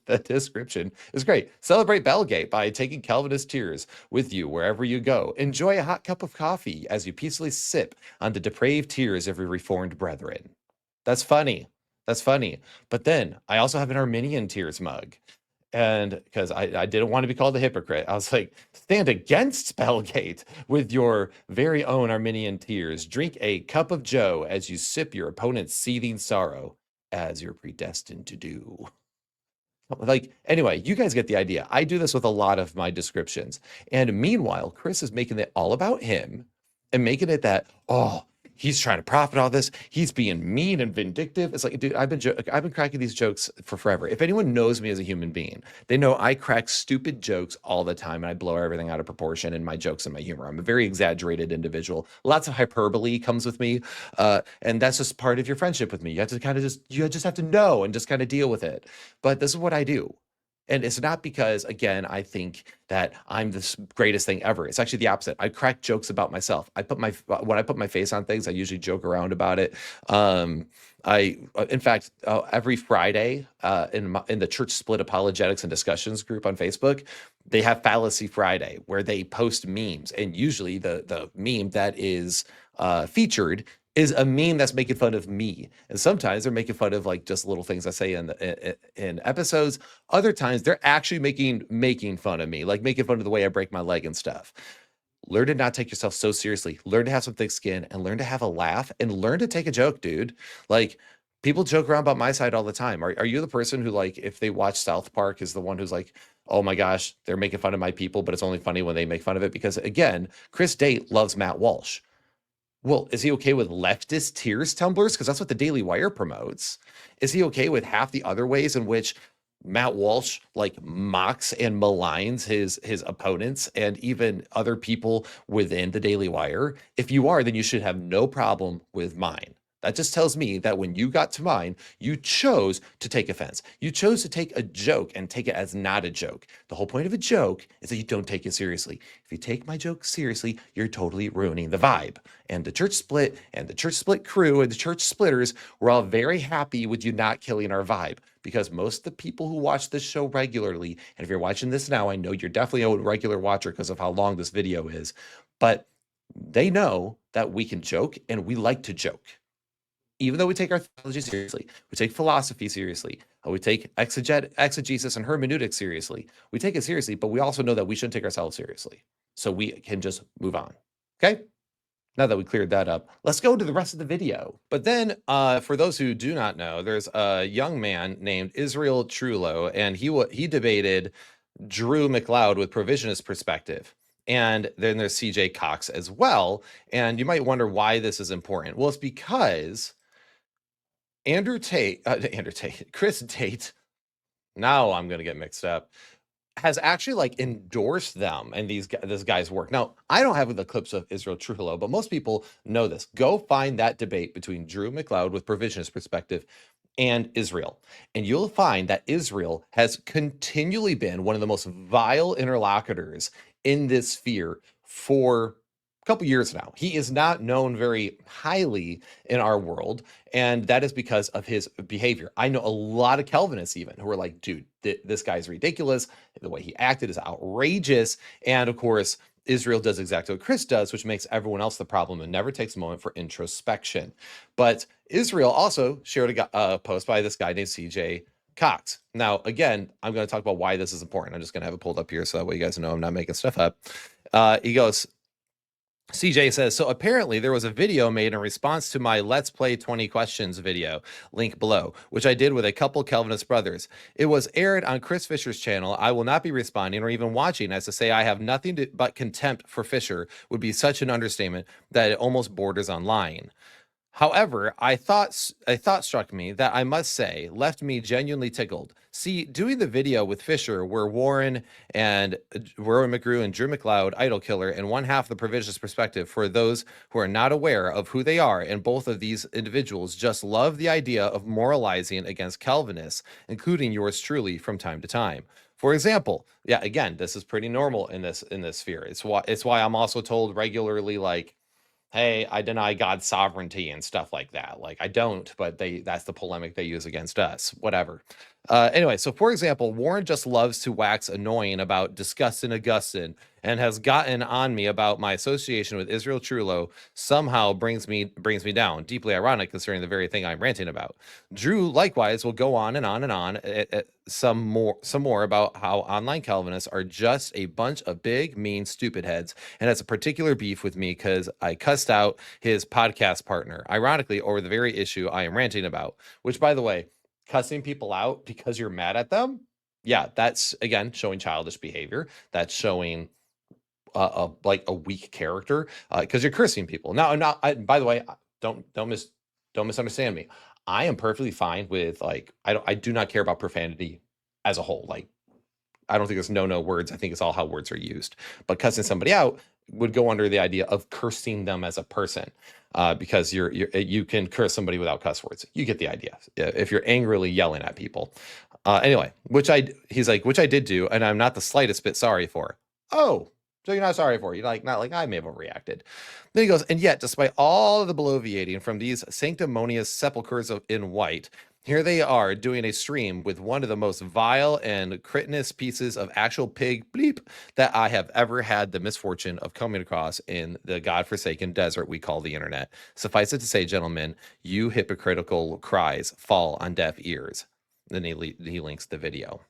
the description is great. Celebrate Bellgate by taking Calvinist Tears with you wherever you go. Enjoy a hot cup of coffee as you peacefully sip on the depraved tears of your reformed brethren. That's funny. That's funny. But then I also have an Arminian Tears mug. And because I didn't want to be called a hypocrite, I was like, stand against Bellgate with your very own Arminian Tears. Drink a cup of Joe as you sip your opponent's seething sorrow, as you're predestined to do. Like, anyway, you guys get the idea. I do this with a lot of my descriptions. And meanwhile, Chris is making it all about him and making it that, oh, he's trying to profit all this. He's being mean and vindictive. It's like, dude, I've been cracking these jokes for forever. If anyone knows me as a human being, they know I crack stupid jokes all the time and I blow everything out of proportion in my jokes and my humor. I'm a very exaggerated individual. Lots of hyperbole comes with me. And that's just part of your friendship with me. You have to kind of you just have to know and just kind of deal with it. But this is what I do. And it's not because, again, I think that I'm the greatest thing ever. It's actually the opposite. I crack jokes about myself. When I put my face on things, I usually joke around about it. In fact, every Friday in the Church Split Apologetics and Discussions group on Facebook, they have Fallacy Friday where they post memes. And usually the meme that is featured is a meme that's making fun of me. And sometimes they're making fun of like just little things I say in episodes. Other times they're actually making fun of me, like making fun of the way I break my leg and stuff. Learn to not take yourself so seriously. Learn to have some thick skin and learn to have a laugh and learn to take a joke, dude. Like, people joke around about my side all the time. Are you the person who, like, if they watch South Park, is the one who's like, oh my gosh, they're making fun of my people, but it's only funny when they make fun of it? Because again, Chris Date loves Matt Walsh. Well, is he okay with leftist tears tumblers? Because that's what the Daily Wire promotes. Is he okay with half the other ways in which Matt Walsh like mocks and maligns his opponents and even other people within the Daily Wire? If you are, then you should have no problem with mine. That just tells me that when you got to mine, you chose to take offense. You chose to take a joke and take it as not a joke. The whole point of a joke is that you don't take it seriously. If you take my joke seriously, you're totally ruining the vibe. And the Church Split and the Church Split crew and the Church Splitters were all very happy with you not killing our vibe, because most of the people who watch this show regularly, and if you're watching this now, I know you're definitely a regular watcher because of how long this video is, but they know that we can joke and we like to joke. Even though we take our theology seriously, we take philosophy seriously, we take exegesis and hermeneutics seriously, we take it seriously, but we also know that we shouldn't take ourselves seriously. So we can just move on. Okay? Now that we cleared that up, let's go to the rest of the video. But then, for those who do not know, there's a young man named Israel Trullo, and he debated Drew McLeod with provisionist perspective. And then there's CJ Cox as well. And you might wonder why this is important. Well, it's because Chris Tate, now I'm going to get mixed up, has actually like endorsed them and this guy's work. Now, I don't have the clips of Israel Trujillo, but most people know this. Go find that debate between Drew McLeod with provisionist perspective and Israel, and you'll find that Israel has continually been one of the most vile interlocutors in this sphere for a couple years now. He is not known very highly in our world, and that is because of his behavior. I know a lot of Calvinists even who are like, dude, this guy's ridiculous. The way he acted is outrageous. And of course, Israel does exactly what Chris does, which makes everyone else the problem and never takes a moment for introspection. But Israel also shared a post by this guy named CJ Cox. Now, again, I'm going to talk about why this is important. I'm just going to have it pulled up here so that way you guys know I'm not making stuff up. He goes, CJ says, so apparently there was a video made in response to my Let's Play 20 Questions video, link below, which I did with a couple Calvinist brothers. It was aired on Chris Fisher's channel. I will not be responding or even watching, as to say I have nothing but contempt for Fisher would be such an understatement that it almost borders on lying. However, a thought struck me that I must say left me genuinely tickled. See, doing the video with Fisher where Warren McGrew and Drew McLeod, Idol Killer, and one half the provisionist perspective for those who are not aware of who they are, and both of these individuals just love the idea of moralizing against Calvinists, including yours truly from time to time. For example, yeah, again, this is pretty normal in this sphere. It's why I'm also told regularly, like, hey, I deny God's sovereignty and stuff like that. Like, I don't, but that's the polemic they use against us, whatever. Anyway, so for example, Warren just loves to wax annoying about discussing Augustine and has gotten on me about my association with Israel Trullo somehow brings me down. Deeply ironic considering the very thing I'm ranting about. Drew likewise will go on and on and on some more about how online Calvinists are just a bunch of big, mean, stupid heads, and has a particular beef with me because I cussed out his podcast partner, ironically, over the very issue I am ranting about, which, by the way, cussing people out because you're mad at them, yeah, that's, again, showing childish behavior. That's showing like a weak character because you're cursing people. Now, by the way, don't misunderstand me. I am perfectly fine with, like, I do not care about profanity as a whole. Like, I don't think it's no words. I think it's all how words are used. But cussing somebody out would go under the idea of cursing them as a person, because you can curse somebody without cuss words. You get the idea. If you're angrily yelling at people. Anyway, he's like, which I did do, and I'm not the slightest bit sorry for. Oh, so you're not sorry for it. You're like, not like I may have overreacted. Then he goes, and yet, despite all of the bloviating from these sanctimonious sepulchres in white, here they are doing a stream with one of the most vile and cretinous pieces of actual pig bleep that I have ever had the misfortune of coming across in the godforsaken desert we call the internet. Suffice it to say, gentlemen, you hypocritical cries fall on deaf ears. Then he links the video.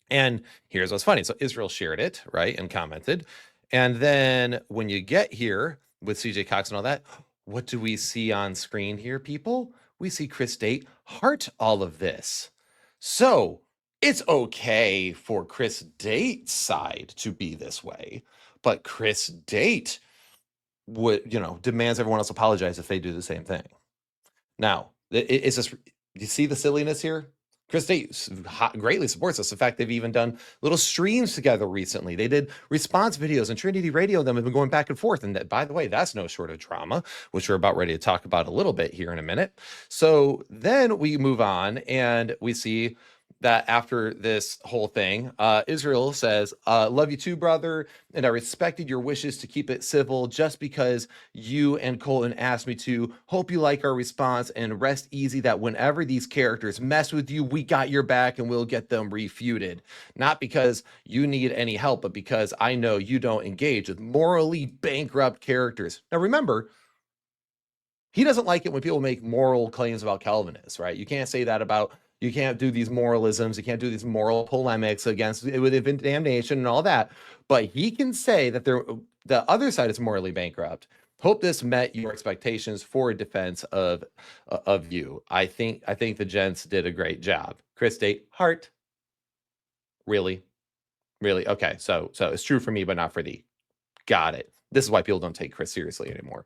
And here's what's funny. So Israel shared it, right, and commented. And then when you get here with CJ Cox and all that, what do we see on screen here, people? We see Chris Date heart all of this. So it's okay for Chris Date's side to be this way, but Chris Date would, demands everyone else apologize if they do the same thing. Now, it's just, you see the silliness here? Chris Date greatly supports us. In fact, they've even done little streams together recently. They did response videos, and Trinity Radio and them have been going back and forth. And that, by the way, that's no short of drama, which we're about ready to talk about a little bit here in a minute. So then we move on, and we see that after this whole thing, Israel says, love you too, brother, and I respected your wishes to keep it civil just because you and Colton asked me to. Hope you like our response, and rest easy that whenever these characters mess with you, we got your back and we'll get them refuted. Not because you need any help, but because I know you don't engage with morally bankrupt characters. Now remember, he doesn't like it when people make moral claims about Calvinists, right? You can't say that about... You can't do these moralisms. You can't do these moral polemics with damnation and all that. But he can say that the other side is morally bankrupt. Hope this met your expectations for a defense of you. I think the gents did a great job. Chris Date, heart. Really? Okay, so it's true for me, but not for thee. Got it. This is why people don't take Chris seriously anymore.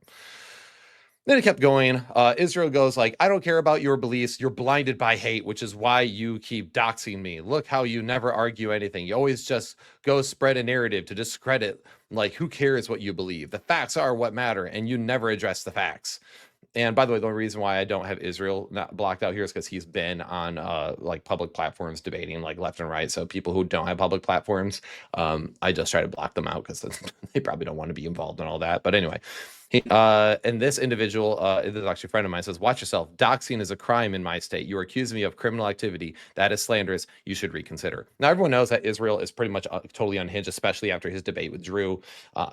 Then it kept going. Israel goes like, I don't care about your beliefs. You're blinded by hate, which is why you keep doxing me. Look how you never argue anything. You always just go spread a narrative to discredit. Like, who cares what you believe? The facts are what matter, and you never address the facts. And by the way, the only reason why I don't have Israel not blocked out here is because he's been on like public platforms debating like left and right. So people who don't have public platforms, I just try to block them out because they probably don't want to be involved in all that. But anyway, and this individual, this is actually a friend of mine, says, watch yourself. Doxing is a crime in my state. You are accusing me of criminal activity. That is slanderous. You should reconsider. Now, everyone knows that Israel is pretty much totally unhinged, especially after his debate with Drew.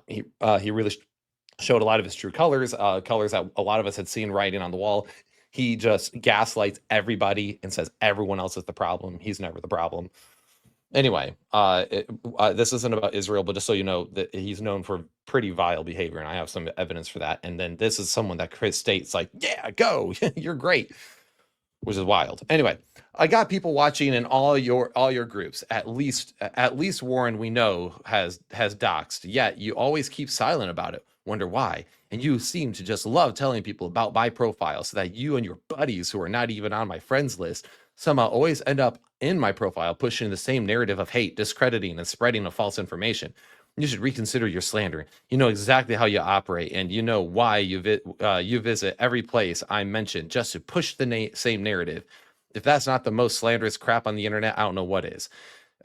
He really showed a lot of his true colors, colors that a lot of us had seen writing on the wall. He just gaslights everybody and says everyone else is the problem. He's never the problem. Anyway, this isn't about Israel, but just so you know that he's known for pretty vile behavior, and I have some evidence for that. And then this is someone that Chris State's like, yeah, go, you're great, which is wild. Anyway, I got people watching in all your groups. At least Warren, we know, has doxed. Yet you always keep silent about it. Wonder why? And you seem to just love telling people about my profile so that you and your buddies who are not even on my friends list somehow always end up in my profile pushing the same narrative of hate, discrediting, and spreading of false information. You should reconsider your slander. You know exactly how you operate, and you know why you visit every place I mentioned just to push the same narrative. If that's not the most slanderous crap on the internet, I don't know what is.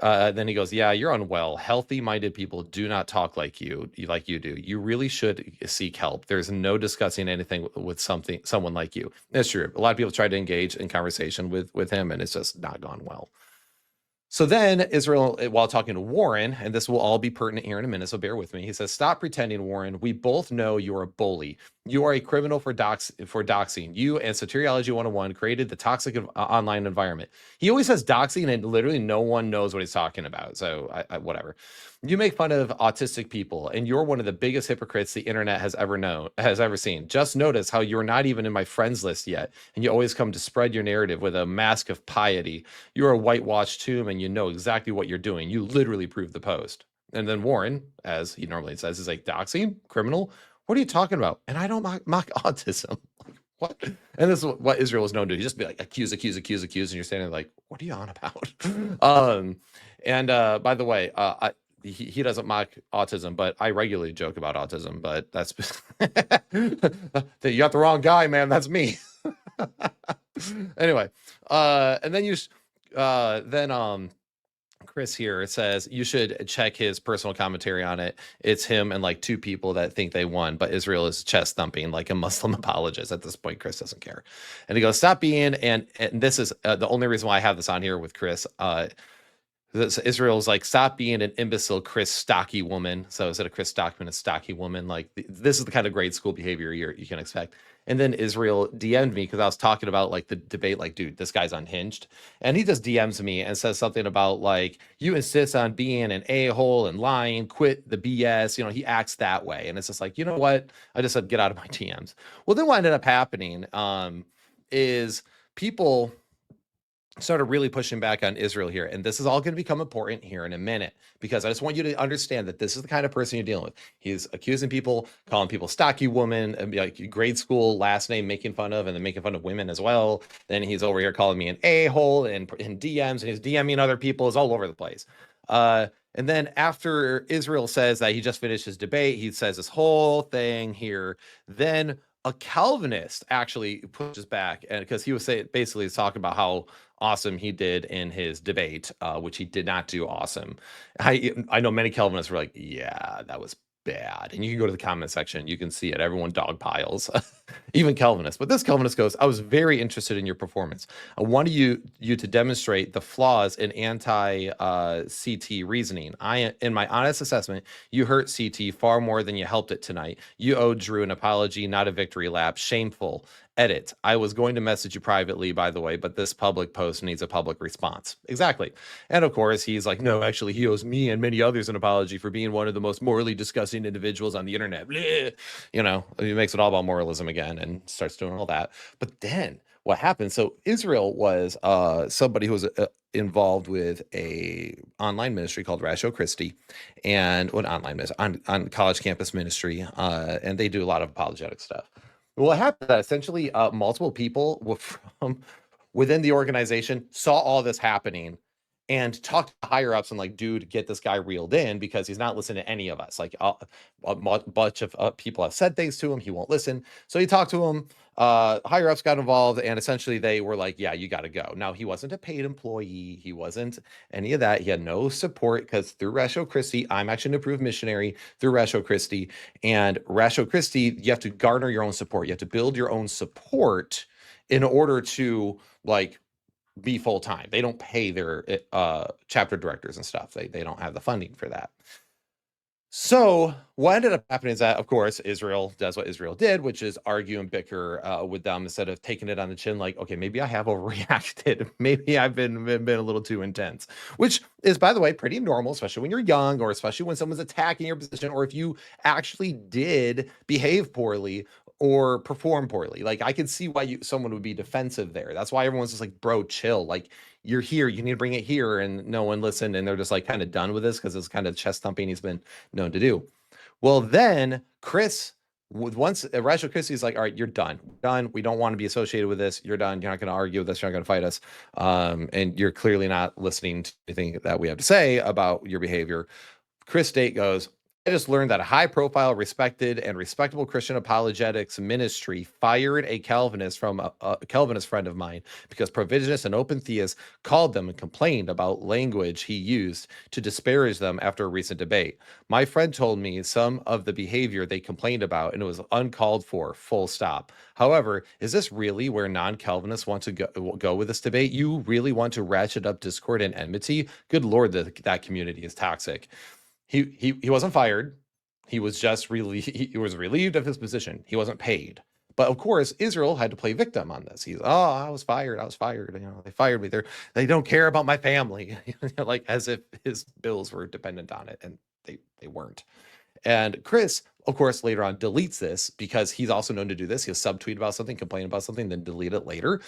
Then he goes, yeah, you're unwell. Healthy-minded people do not talk like you do. You really should seek help. There's no discussing anything with someone like you. That's true. A lot of people try to engage in conversation with him, and it's just not gone well. So then Israel, while talking to Warren, and this will all be pertinent here in a minute, so bear with me. He says, stop pretending, Warren. We both know you're a bully. You are a criminal for doxing. You and Soteriology 101 created the toxic online environment. He always says doxing, and literally no one knows what he's talking about. So whatever. You make fun of autistic people, and you're one of the biggest hypocrites the internet has ever seen. Just notice how you're not even in my friends list yet, and you always come to spread your narrative with a mask of piety. You're a whitewashed tomb, and you know exactly what you're doing. You literally proved the post. And then Warren, as he normally says, is like, doxing? Criminal? What are you talking about? And I don't mock autism. what? And this is what Israel is known to do. You just be like, accuse, and you're standing there like, what are you on about? By the way, he doesn't mock autism, but I regularly joke about autism, but that's you got the wrong guy, man. That's me. Anyway, and then Chris here says you should check his personal commentary on it. It's him and like two people that think they won, but Israel is chest thumping like a Muslim apologist. At this point, Chris doesn't care. And he goes, stop being, and this is the only reason why I have this on here with Chris. Israel's like, stop being an imbecile Chris Stocky woman. So instead of Chris Stockman, a stocky woman. Like this is the kind of grade school behavior you can expect. And then Israel DM'd me because I was talking about like the debate, like, dude, this guy's unhinged. And he just DMs me and says something about like, you insist on being an a-hole and lying, quit the BS. You know, he acts that way. And it's just like, you know what? I just said, get out of my DMs. Well, then what ended up happening is people started really pushing back on Israel here. And this is all going to become important here in a minute, because I just want you to understand that this is the kind of person you're dealing with. He's accusing people, calling people stocky woman, and like grade school last name, making fun of, and then making fun of women as well. Then he's over here calling me an a-hole and in DMs, and he's DMing other people. It's all over the place. And then after Israel says that he just finished his debate, he says this whole thing here. Then a Calvinist actually pushes back, and because he was basically talking about how awesome he did in his debate, which he did not do awesome. I know many Calvinists were like, yeah, that was bad. And you can go to the comment section, you can see it. Everyone dog piles, even Calvinists. But this Calvinist goes, I was very interested in your performance. I wanted you to demonstrate the flaws in anti-CT reasoning. In my honest assessment, you hurt CT far more than you helped it tonight. You owe Drew an apology, not a victory lap. Shameful. Edit. I was going to message you privately, by the way, but this public post needs a public response. Exactly. And of course, he's like, no, actually, he owes me and many others an apology for being one of the most morally disgusting individuals on the internet. Bleh. You know, he makes it all about moralism again and starts doing all that. But then what happened? So Israel was somebody who was involved with a online ministry called Ratio Christi, and what online ministry on college campus ministry, and they do a lot of apologetic stuff. What happened? Essentially, multiple people from within the organization saw all this happening and talked to higher ups and like, dude, get this guy reeled in because he's not listening to any of us. Like a bunch of people have said things to him. He won't listen. So he talked to him. Higher ups got involved, and essentially they were like, yeah, you got to go. Now, he wasn't a paid employee. He wasn't any of that. He had no support because through Ratio Christi, I'm actually an approved missionary through Ratio Christi. And Ratio Christi, you have to garner your own support. You have to build your own support in order to like be full-time. They don't pay their chapter directors and stuff. They don't have the funding for that. So what ended up happening is that, of course, Israel does what Israel did, which is argue and bicker with them instead of taking it on the chin. Like, okay, maybe I have overreacted. Maybe I've been a little too intense, which is, by the way, pretty normal, especially when you're young, or especially when someone's attacking your position, or if you actually did behave poorly or perform poorly. Like, I can see why someone would be defensive there. That's why everyone's just like, bro, chill. Like, you're here, you need to bring it here. And no one listened, and they're just like kind of done with this because it's kind of chest thumping he's been known to do. Well, then Chris, once Ratio Christi is like, all right, you're done. We don't want to be associated with this. You're done. You're not going to argue with us. You're not going to fight us. And you're clearly not listening to anything that we have to say about your behavior. Chris State goes, I just learned that a high-profile, respected, and respectable Christian apologetics ministry fired a Calvinist from a Calvinist friend of mine because provisionists and open theists called them and complained about language he used to disparage them after a recent debate. My friend told me some of the behavior they complained about, and it was uncalled for, full stop. However, is this really where non-Calvinists want to go with this debate? You really want to ratchet up discord and enmity? Good Lord, that community is toxic. He wasn't fired. He was just he was relieved of his position. He wasn't paid. But of course, Israel had to play victim on this. He's, I was fired. You know, they fired me. They don't care about my family, like as if his bills were dependent on it, and they weren't. And Chris, of course, later on deletes this because he's also known to do this. He'll subtweet about something, complain about something, then delete it later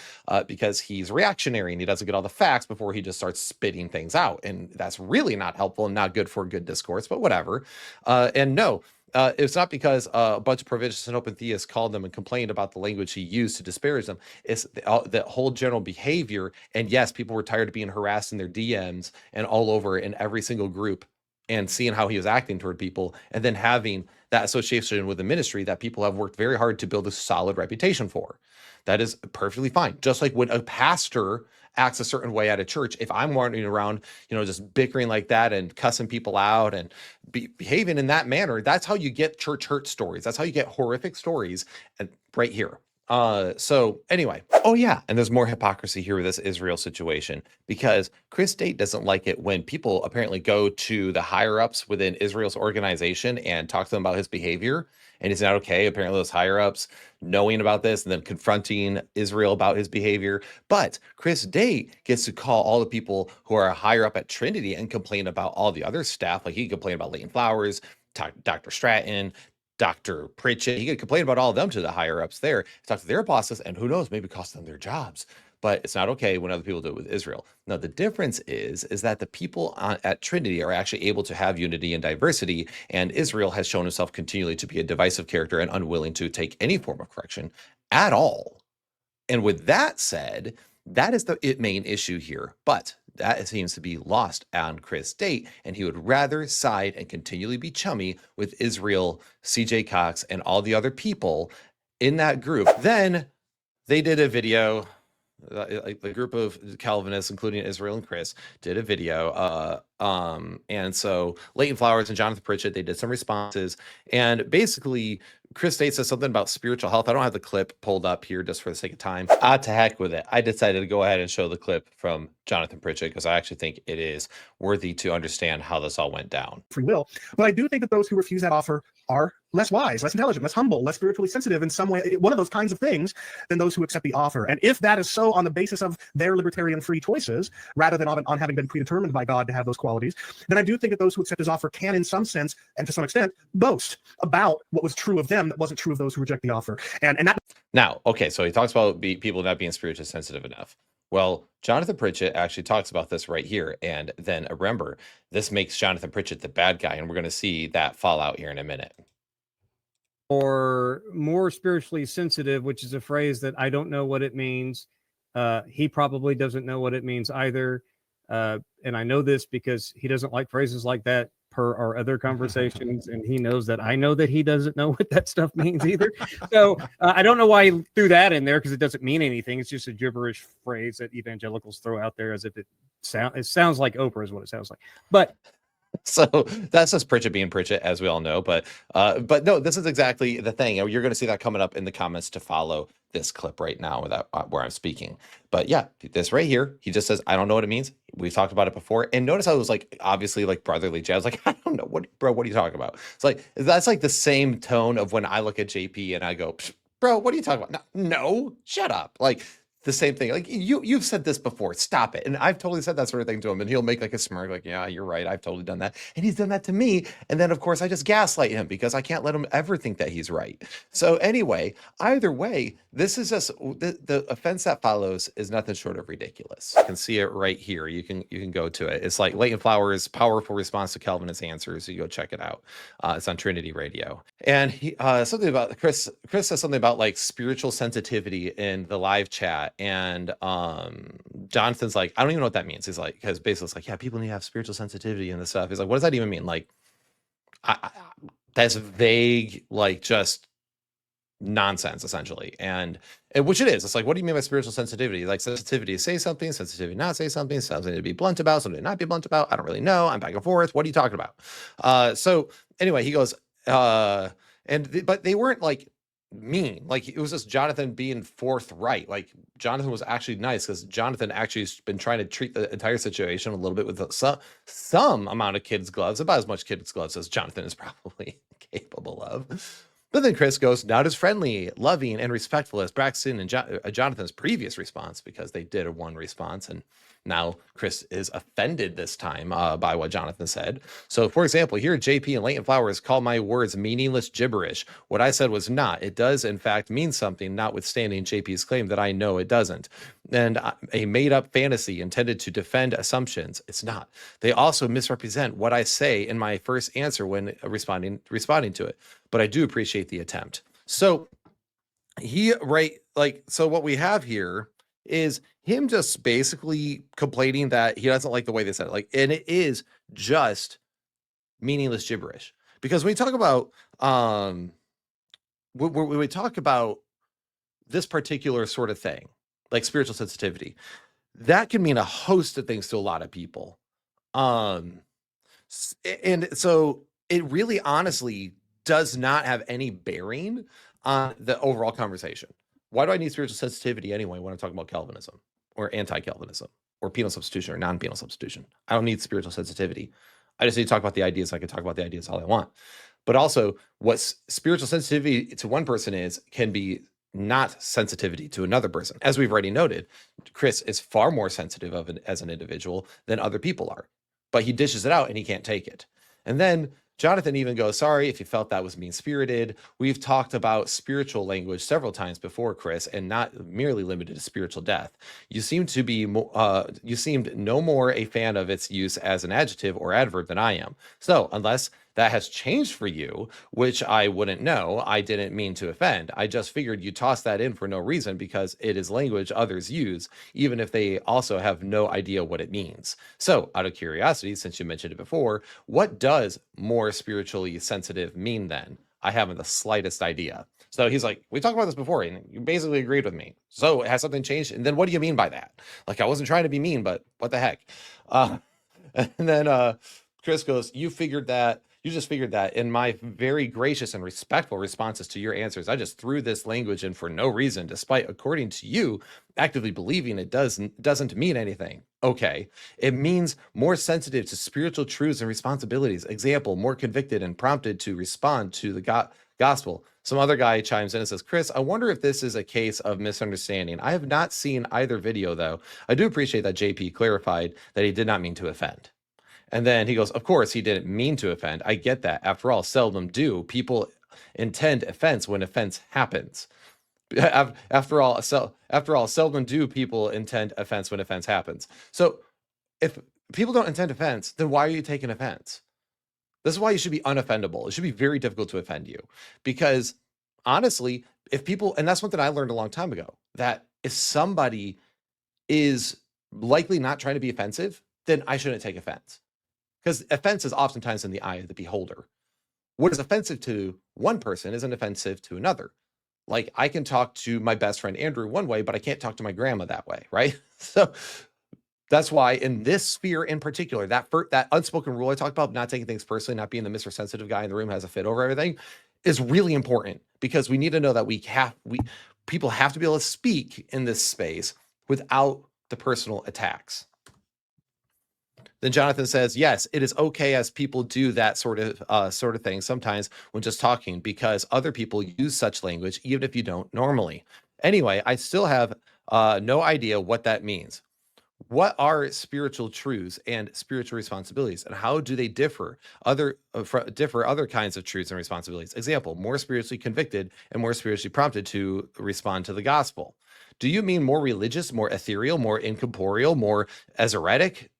because he's reactionary and he doesn't get all the facts before he just starts spitting things out. And that's really not helpful and not good for good discourse, but whatever. And no, it's not because a bunch of provincialists and open theists called them and complained about the language he used to disparage them. It's the whole general behavior. And yes, people were tired of being harassed in their DMs and all over in every single group and seeing how he was acting toward people, and then having that association with the ministry that people have worked very hard to build a solid reputation for. That is perfectly fine. Just like when a pastor acts a certain way at a church, if I'm wandering around, just bickering like that and cussing people out and behaving in that manner, that's how you get church hurt stories. That's how you get horrific stories, and right here. So anyway, oh yeah, and there's more hypocrisy here with this Israel situation because Chris Date doesn't like it when people apparently go to the higher ups within Israel's organization and talk to them about his behavior. And it's not okay. Apparently those higher ups knowing about this and then confronting Israel about his behavior. But Chris Date gets to call all the people who are higher up at Trinity and complain about all the other staff. Like he complained about Leighton Flowers, Dr. Stratton, Dr. Pritchett. He could complain about all of them to the higher ups there, talk to their bosses, and who knows, maybe cost them their jobs. But it's not okay when other people do it with Israel. Now, the difference is that the people at Trinity are actually able to have unity and diversity, and Israel has shown himself continually to be a divisive character and unwilling to take any form of correction at all. And with that said, that is the main issue here. But that seems to be lost on Chris Date, and he would rather side and continually be chummy with Israel, CJ Cox, and all the other people in that group. Then they did a video, like the group of Calvinists, including Israel and Chris, did a video. And so Leighton Flowers and Jonathan Pritchett, they did some responses, and basically Chris Date says something about spiritual health. I don't have the clip pulled up here just for the sake of time. To heck with it. I decided to go ahead and show the clip from Jonathan Pritchett because I actually think it is worthy to understand how this all went down. Free will. But I do think that those who refuse that offer are less wise, less intelligent, less humble, less spiritually sensitive in some way, one of those kinds of things, than those who accept the offer. And if that is so on the basis of their libertarian free choices, rather than on having been predetermined by God to have those qualities, then I do think that those who accept his offer can, in some sense, and to some extent, boast about what was true of them that wasn't true of those who reject the offer. And that. Now, okay, so he talks about people not being spiritually sensitive enough. Well, Jonathan Pritchett actually talks about this right here. And then remember, this makes Jonathan Pritchett the bad guy, and we're going to see that fall out here in a minute. Or more spiritually sensitive, which is a phrase that I don't know what it means. He probably doesn't know what it means either. And I know this because he doesn't like phrases like that per our other conversations. And he knows that I know that he doesn't know what that stuff means either. So I don't know why he threw that in there because it doesn't mean anything. It's just a gibberish phrase that evangelicals throw out there as if it sounds like Oprah is what it sounds like. But so that's just Pritchett being Pritchett, as we all know. But no, this is exactly the thing. You're going to see that coming up in the comments to follow this clip right now where I'm speaking. But yeah, this right here, he just says, I don't know what it means. We've talked about it before. And notice how it was like, obviously like brotherly jabs. Like, I don't know bro, what are you talking about? It's like, that's like the same tone of when I look at JP and I go, bro, what are you talking about? No, shut up. Like, the same thing. Like you've said this before. Stop it. And I've totally said that sort of thing to him. And he'll make like a smirk, like, yeah, you're right. I've totally done that. And he's done that to me. And then of course I just gaslight him because I can't let him ever think that he's right. So anyway, either way, this is just the offense that follows is nothing short of ridiculous. You can see it right here. You can go to it. It's like Leighton Flowers' powerful response to Calvinist answers. You go check it out. It's on Trinity Radio. And he something about Chris says something about like spiritual sensitivity in the live chat. And Jonathan's like, I don't even know what that means. He's like, because basically it's like, yeah, people need to have spiritual sensitivity and this stuff. He's like, what does that even mean? Like, that's vague, like just nonsense essentially. And which it is. It's like, what do you mean by spiritual sensitivity? Like sensitivity to say something, sensitivity to not say something, something to be blunt about, something to not be blunt about. I don't really know. I'm back and forth. What are you talking about? So anyway, he goes, but they weren't like mean. Like it was just Jonathan being forthright. Like Jonathan was actually nice because Jonathan actually has been trying to treat the entire situation a little bit with some amount of kids' gloves, about as much kids' gloves as Jonathan is probably capable of. But then Chris goes, not as friendly, loving, and respectful as Braxton and Jonathan's previous response, because they did a one response. And Now, Chris is offended this time by what Jonathan said. So, for example, here JP and Leighton Flowers call my words meaningless gibberish. What I said was not. It does, in fact, mean something, notwithstanding JP's claim that I know it doesn't. And a made-up fantasy intended to defend assumptions. It's not. They also misrepresent what I say in my first answer when responding to it. But I do appreciate the attempt. So so what we have here is him just basically complaining that he doesn't like the way they said it. And it is just meaningless gibberish. Because when we talk about when we talk about this particular sort of thing, like spiritual sensitivity, that can mean a host of things to a lot of people. And so it really honestly does not have any bearing on the overall conversation. Why do I need spiritual sensitivity anyway when I'm talking about Calvinism or anti-Calvinism or penal substitution or non-penal substitution? I don't need spiritual sensitivity. I just need to talk about the ideas. I can talk about the ideas all I want. But also, what spiritual sensitivity to one person is can be not sensitivity to another person. As we've already noted, Chris is far more sensitive as an individual than other people are. But he dishes it out and he can't take it. And then Jonathan even goes, sorry if you felt that was mean-spirited. We've talked about spiritual language several times before, Chris, and not merely limited to spiritual death. You seemed no more a fan of its use as an adjective or adverb than I am. So unless that has changed for you, which I wouldn't know, I didn't mean to offend. I just figured you tossed that in for no reason because it is language others use, even if they also have no idea what it means. So out of curiosity, since you mentioned it before, what does more spiritually sensitive mean then? I haven't the slightest idea. So he's like, we talked about this before and you basically agreed with me. So has something changed? And then what do you mean by that? Like, I wasn't trying to be mean, but what the heck? And then Chris goes, you just figured that in my very gracious and respectful responses to your answers, I just threw this language in for no reason, despite, according to you, actively believing it doesn't mean anything. Okay, it means more sensitive to spiritual truths and responsibilities. Example, more convicted and prompted to respond to the gospel. Some other guy chimes in and says, Chris, I wonder if this is a case of misunderstanding. I have not seen either video, though. I do appreciate that JP clarified that he did not mean to offend. And then he goes, of course, he didn't mean to offend. I get that. After all, seldom do people intend offense when offense happens. After all, seldom do people intend offense when offense happens. So if people don't intend offense, then why are you taking offense? This is why you should be unoffendable. It should be very difficult to offend you. Because honestly, if people, and that's something I learned a long time ago, that if somebody is likely not trying to be offensive, then I shouldn't take offense. Because offense is oftentimes in the eye of the beholder. What is offensive to one person isn't offensive to another. Like, I can talk to my best friend Andrew one way, but I can't talk to my grandma that way, right? So that's why in this sphere in particular, that unspoken rule I talked about, not taking things personally, not being the Mr. Sensitive guy in the room has a fit over everything, is really important, because we need to know that people have to be able to speak in this space without the personal attacks. Then Jonathan says, yes, it is okay as people do that sort of thing sometimes when just talking, because other people use such language even if you don't normally. Anyway, I still have no idea what that means. What are spiritual truths and spiritual responsibilities, and how do they differ other kinds of truths and responsibilities? Example, more spiritually convicted and more spiritually prompted to respond to the gospel. Do you mean more religious, more ethereal, more incorporeal, more esoteric,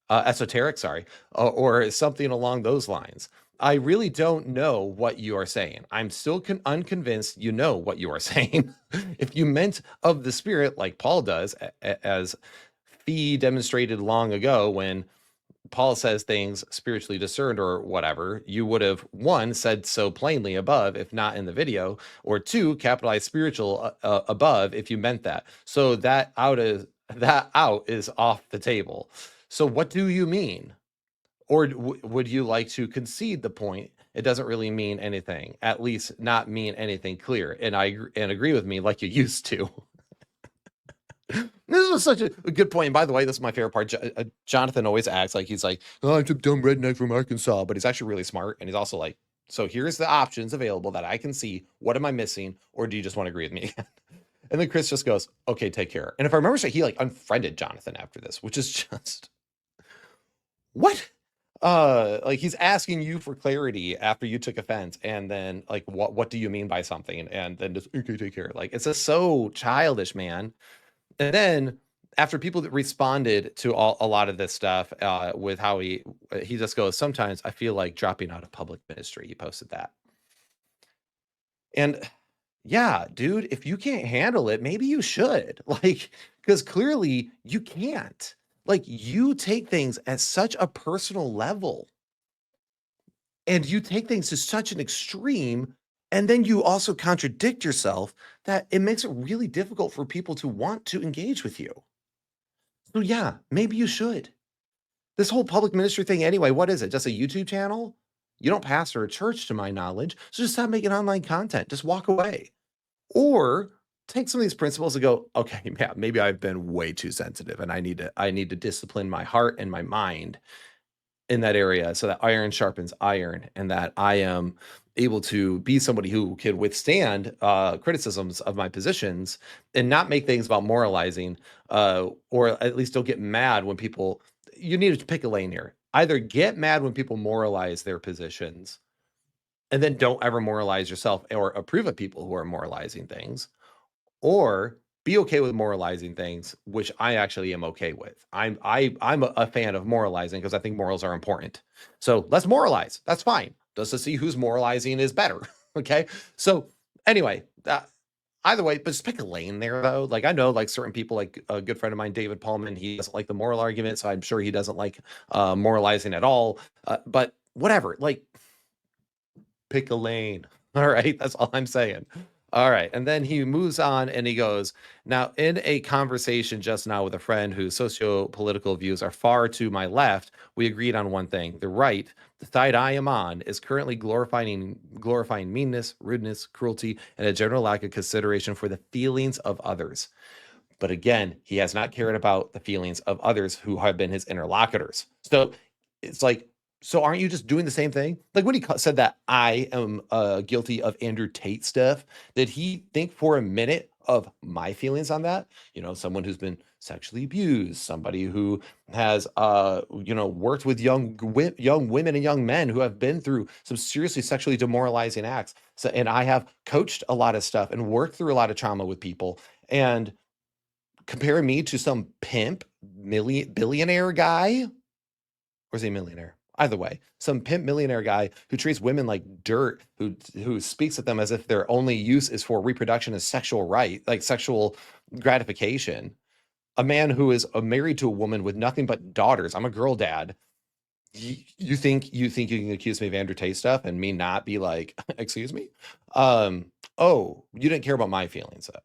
or something along those lines? I really don't know what you are saying. I'm still unconvinced you know what you are saying. If you meant of the Spirit, like Paul does, as Fee demonstrated long ago when Paul says things spiritually discerned or whatever, you would have, one, said so plainly above, if not in the video, or two, capitalized spiritual above if you meant that. So that out is off the table. So what do you mean? Or would you like to concede the point? It doesn't really mean anything, at least not mean anything clear. And agree with me like you used to. This was such a good point. And by the way, this is my favorite part. Jonathan always acts like he's like, oh, I'm some dumb redneck from Arkansas, but he's actually really smart. And he's also like, so here's the options available that I can see. What am I missing? Or do you just want to agree with me? And then Chris just goes, okay, take care. And if I remember, he like unfriended Jonathan after this, which is just what? Like he's asking you for clarity after you took offense, and then like what do you mean by something? And then just okay, take care. Like it's just so childish, man. And then after people that responded to a lot of this stuff with how he just goes, sometimes I feel like dropping out of public ministry. He posted that. And yeah, dude, if you can't handle it, maybe you should. Like, because clearly you can't. Like, you take things at such a personal level, and you take things to such an extreme, and then you also contradict yourself that it makes it really difficult for people to want to engage with you. So yeah, maybe you should. This whole public ministry thing anyway, what is it? Just a YouTube channel? You don't pastor a church to my knowledge, so just stop making online content. Just walk away. Or take some of these principles and go, okay, yeah, maybe I've been way too sensitive, and I need to discipline my heart and my mind in that area so that iron sharpens iron, and that I am able to be somebody who can withstand criticisms of my positions and not make things about moralizing, or at least don't get mad when people, you need to pick a lane here. Either get mad when people moralize their positions, and then don't ever moralize yourself or approve of people who are moralizing things, or be okay with moralizing things, which I actually am okay with. I'm a fan of moralizing because I think morals are important. So let's moralize. That's fine. Just to see who's moralizing is better. Okay. So anyway, either way, but just pick a lane there though. Like I know like certain people, like a good friend of mine, David Pullman, he doesn't like the moral argument. So I'm sure he doesn't like moralizing at all. But whatever, like pick a lane. All right. That's all I'm saying. All right. And then he moves on and he goes, now in a conversation just now with a friend whose socio-political views are far to my left, we agreed on one thing. The right, the side I am on, is currently glorifying meanness, rudeness, cruelty, and a general lack of consideration for the feelings of others. But again, he has not cared about the feelings of others who have been his interlocutors. So it's like, so aren't you just doing the same thing? Like when he said that I am guilty of Andrew Tate stuff, did he think for a minute of my feelings on that? You know, someone who's been sexually abused, somebody who has, worked with young women and young men who have been through some seriously sexually demoralizing acts. So, and I have coached a lot of stuff and worked through a lot of trauma with people, and compare me to some pimp billionaire guy, or is he a millionaire? Either way, some pimp millionaire guy who treats women like dirt, who speaks at them as if their only use is for reproduction and sexual gratification. A man who is married to a woman with nothing but daughters. I'm a girl dad. You think you can accuse me of Andrew Tate stuff and me not be like, excuse me? Oh, you didn't care about my feelings though.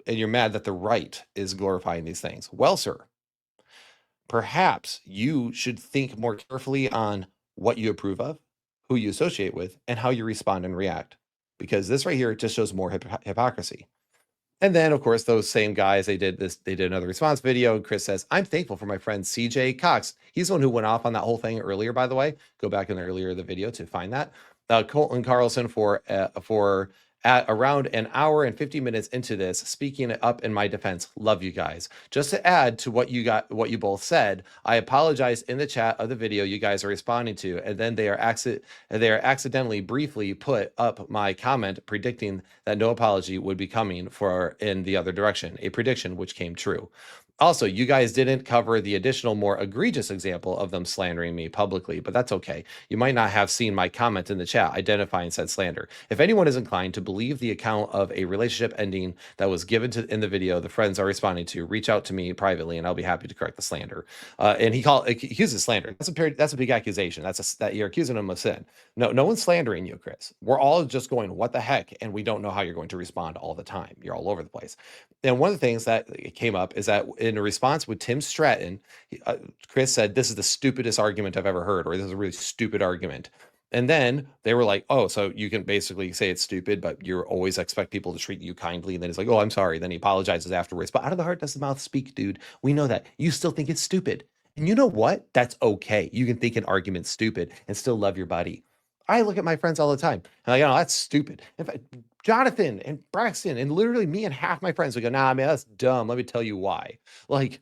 And you're mad that the right is glorifying these things. Well, sir, perhaps you should think more carefully on what you approve of, who you associate with, and how you respond and react. Because this right here just shows more hypocrisy. And then, of course, those same guys, they did another response video. And Chris says, I'm thankful for my friend CJ Cox. He's the one who went off on that whole thing earlier, by the way. Go back in the earlier the video to find that. Colton Carlson for at around an hour and 50 minutes into this, speaking up in my defense. Love you guys. Just to add to what you both said, I apologize in the chat of the video you guys are responding to, and then they are accidentally briefly put up my comment predicting that no apology would be coming in the other direction, a prediction which came true. Also, you guys didn't cover the additional, more egregious example of them slandering me publicly, but that's okay. You might not have seen my comment in the chat identifying said slander. If anyone is inclined to believe the account of a relationship ending that was given in the video the friends are responding to, reach out to me privately and I'll be happy to correct the slander. And he accuses slander. That's a big accusation. That you're accusing him of sin. No one's slandering you, Chris. We're all just going, what the heck? And we don't know how you're going to respond all the time. You're all over the place. And one of the things that came up is that in a response with Tim Stratton, Chris said, this is the stupidest argument I've ever heard, or this is a really stupid argument. And then they were like, oh, so you can basically say it's stupid, but you always expect people to treat you kindly. And then it's like, oh, I'm sorry. Then he apologizes afterwards. But out of the heart does the mouth speak, dude. We know that. You still think it's stupid. And you know what? That's okay. You can think an argument's stupid and still love your buddy. I look at my friends all the time. And like, that's stupid. In fact, Jonathan and Braxton and literally me and half my friends would go, nah, man, that's dumb. Let me tell you why. Like,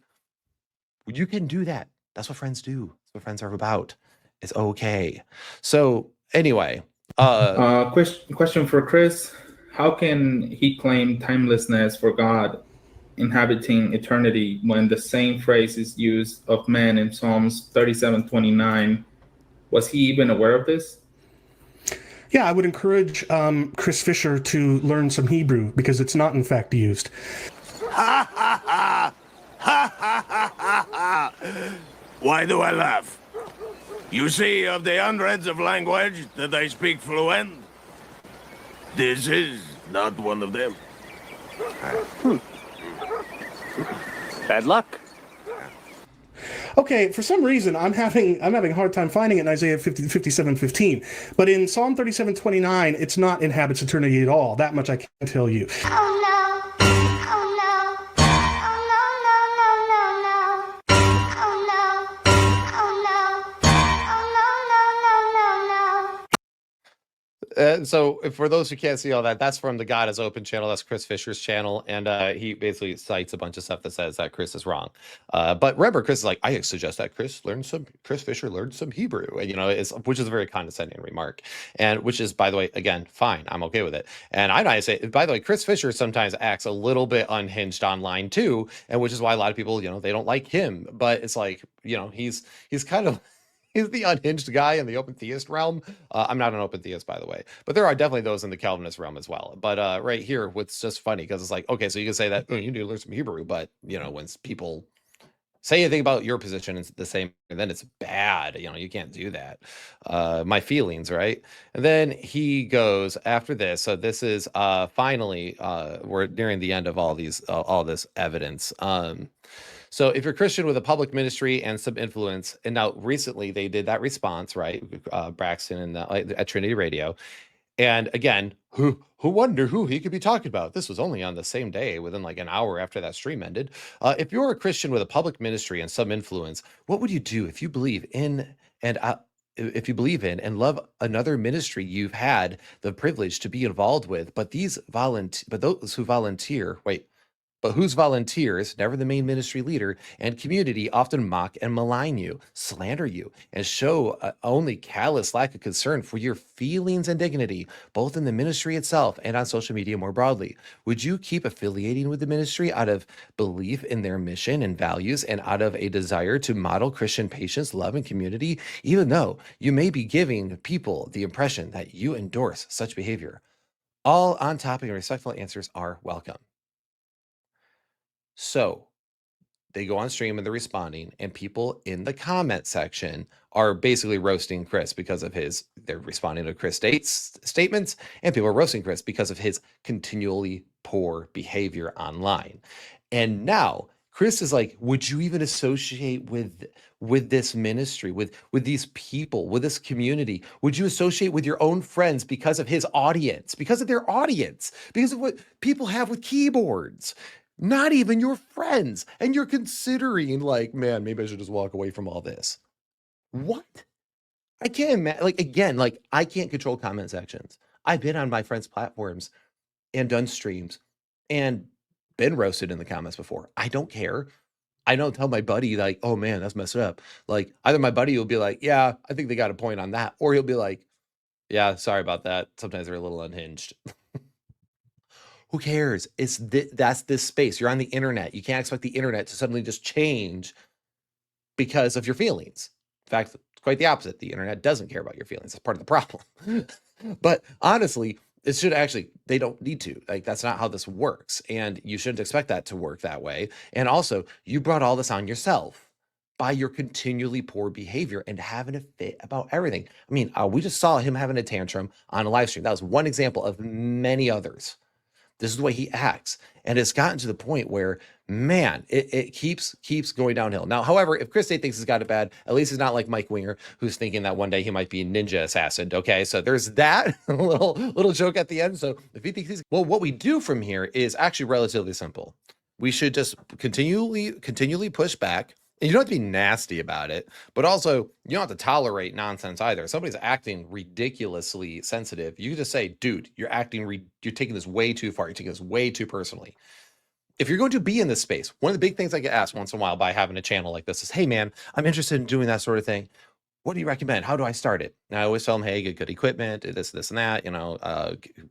you can do that. That's what friends do. That's what friends are about. It's okay. So anyway, question for Chris. How can he claim timelessness for God inhabiting eternity when the same phrase is used of man in Psalms 37:29? Was he even aware of this? Yeah, I would encourage Chris Fisher to learn some Hebrew because it's not in fact used. Ha ha ha! Ha ha ha ha ha! Why do I laugh? You see, of the hundreds of languages that I speak fluent, this is not one of them. Bad luck. Okay, for some reason I'm having a hard time finding it in Isaiah 57:15, but in Psalm 37:29 it's not inhabits eternity at all. That much I can tell you. Oh no. Oh no. Oh no, no, no, no, no. Oh no. Oh no. Oh no, no, no, no, no. So for those who can't see all that, that's from the God is Open channel. That's Chris Fisher's channel. And he basically cites a bunch of stuff that says that Chris is wrong. But remember, Chris is like, I suggest that Chris Fisher learned some Hebrew, and, which is a very condescending remark. And which is, by the way, again, fine. I'm okay with it. And I say, by the way, Chris Fisher sometimes acts a little bit unhinged online too. And which is why a lot of people, they don't like him. But it's like, he's kind of, he's the unhinged guy in the open theist realm. I'm not an open theist, by the way, but there are definitely those in the Calvinist realm as well. But right here, what's just funny, because it's like, okay, so you can say that you need to learn some Hebrew, but when people say anything about your position it's the same, then it's bad. You can't do that. My feelings, right? And then he goes after this. So this is finally we're nearing the end of all this evidence. So if you're Christian with a public ministry and some influence, and now recently they did that response, right? Braxton and at Trinity Radio. And again, who wonder who he could be talking about? This was only on the same day, within like an hour after that stream ended. If you're a Christian with a public ministry and some influence, what would you do if you believe in and love another ministry you've had the privilege to be involved with, but those who volunteer, but whose volunteers, never the main ministry leader, and community often mock and malign you, slander you, and show only callous lack of concern for your feelings and dignity, both in the ministry itself and on social media more broadly. Would you keep affiliating with the ministry out of belief in their mission and values and out of a desire to model Christian patience, love, and community, even though you may be giving people the impression that you endorse such behavior? All on-topic and respectful answers are welcome. So they go on stream and they're responding, and people in the comment section are basically roasting Chris because of they're responding to Chris statements, and people are roasting Chris because of his continually poor behavior online. And now Chris is like, would you even associate with this ministry, with these people, with this community? Would you associate with your own friends because of his audience, because of their audience, because of what people have with keyboards? Not even your friends. And you're considering like, man, maybe I should just walk away from all this. What? I can't imagine, I can't control comment sections. I've been on my friends' platforms and done streams and been roasted in the comments before. I don't care. I don't tell my buddy like, oh man, that's messed up. Like either my buddy will be like, yeah, I think they got a point on that. Or he'll be like, yeah, sorry about that. Sometimes they're a little unhinged. Who cares? That's this space. You're on the internet. You can't expect the internet to suddenly just change because of your feelings. In fact, quite the opposite. The internet doesn't care about your feelings. That's part of the problem. But honestly, they don't need to. Like, that's not how this works. And you shouldn't expect that to work that way. And also, you brought all this on yourself by your continually poor behavior and having a fit about everything. I mean, we just saw him having a tantrum on a live stream. That was one example of many others. This is the way he acts. And it's gotten to the point where, man, it keeps going downhill. Now, however, if Chris Tate thinks he's got it bad, at least he's not like Mike Winger, who's thinking that one day he might be a ninja assassin. Okay, so there's that little joke at the end. So if he thinks what we do from here is actually relatively simple. We should just continually push back And you don't have to be nasty about it, but also you don't have to tolerate nonsense either. If somebody's acting ridiculously sensitive, you can just say, dude, you're taking this way too far. You're taking this way too personally. If you're going to be in this space, one of the big things I get asked once in a while by having a channel like this is, hey man, I'm interested in doing that sort of thing. What do you recommend? How do I start it? And I always tell them, hey, get good equipment, this, and that,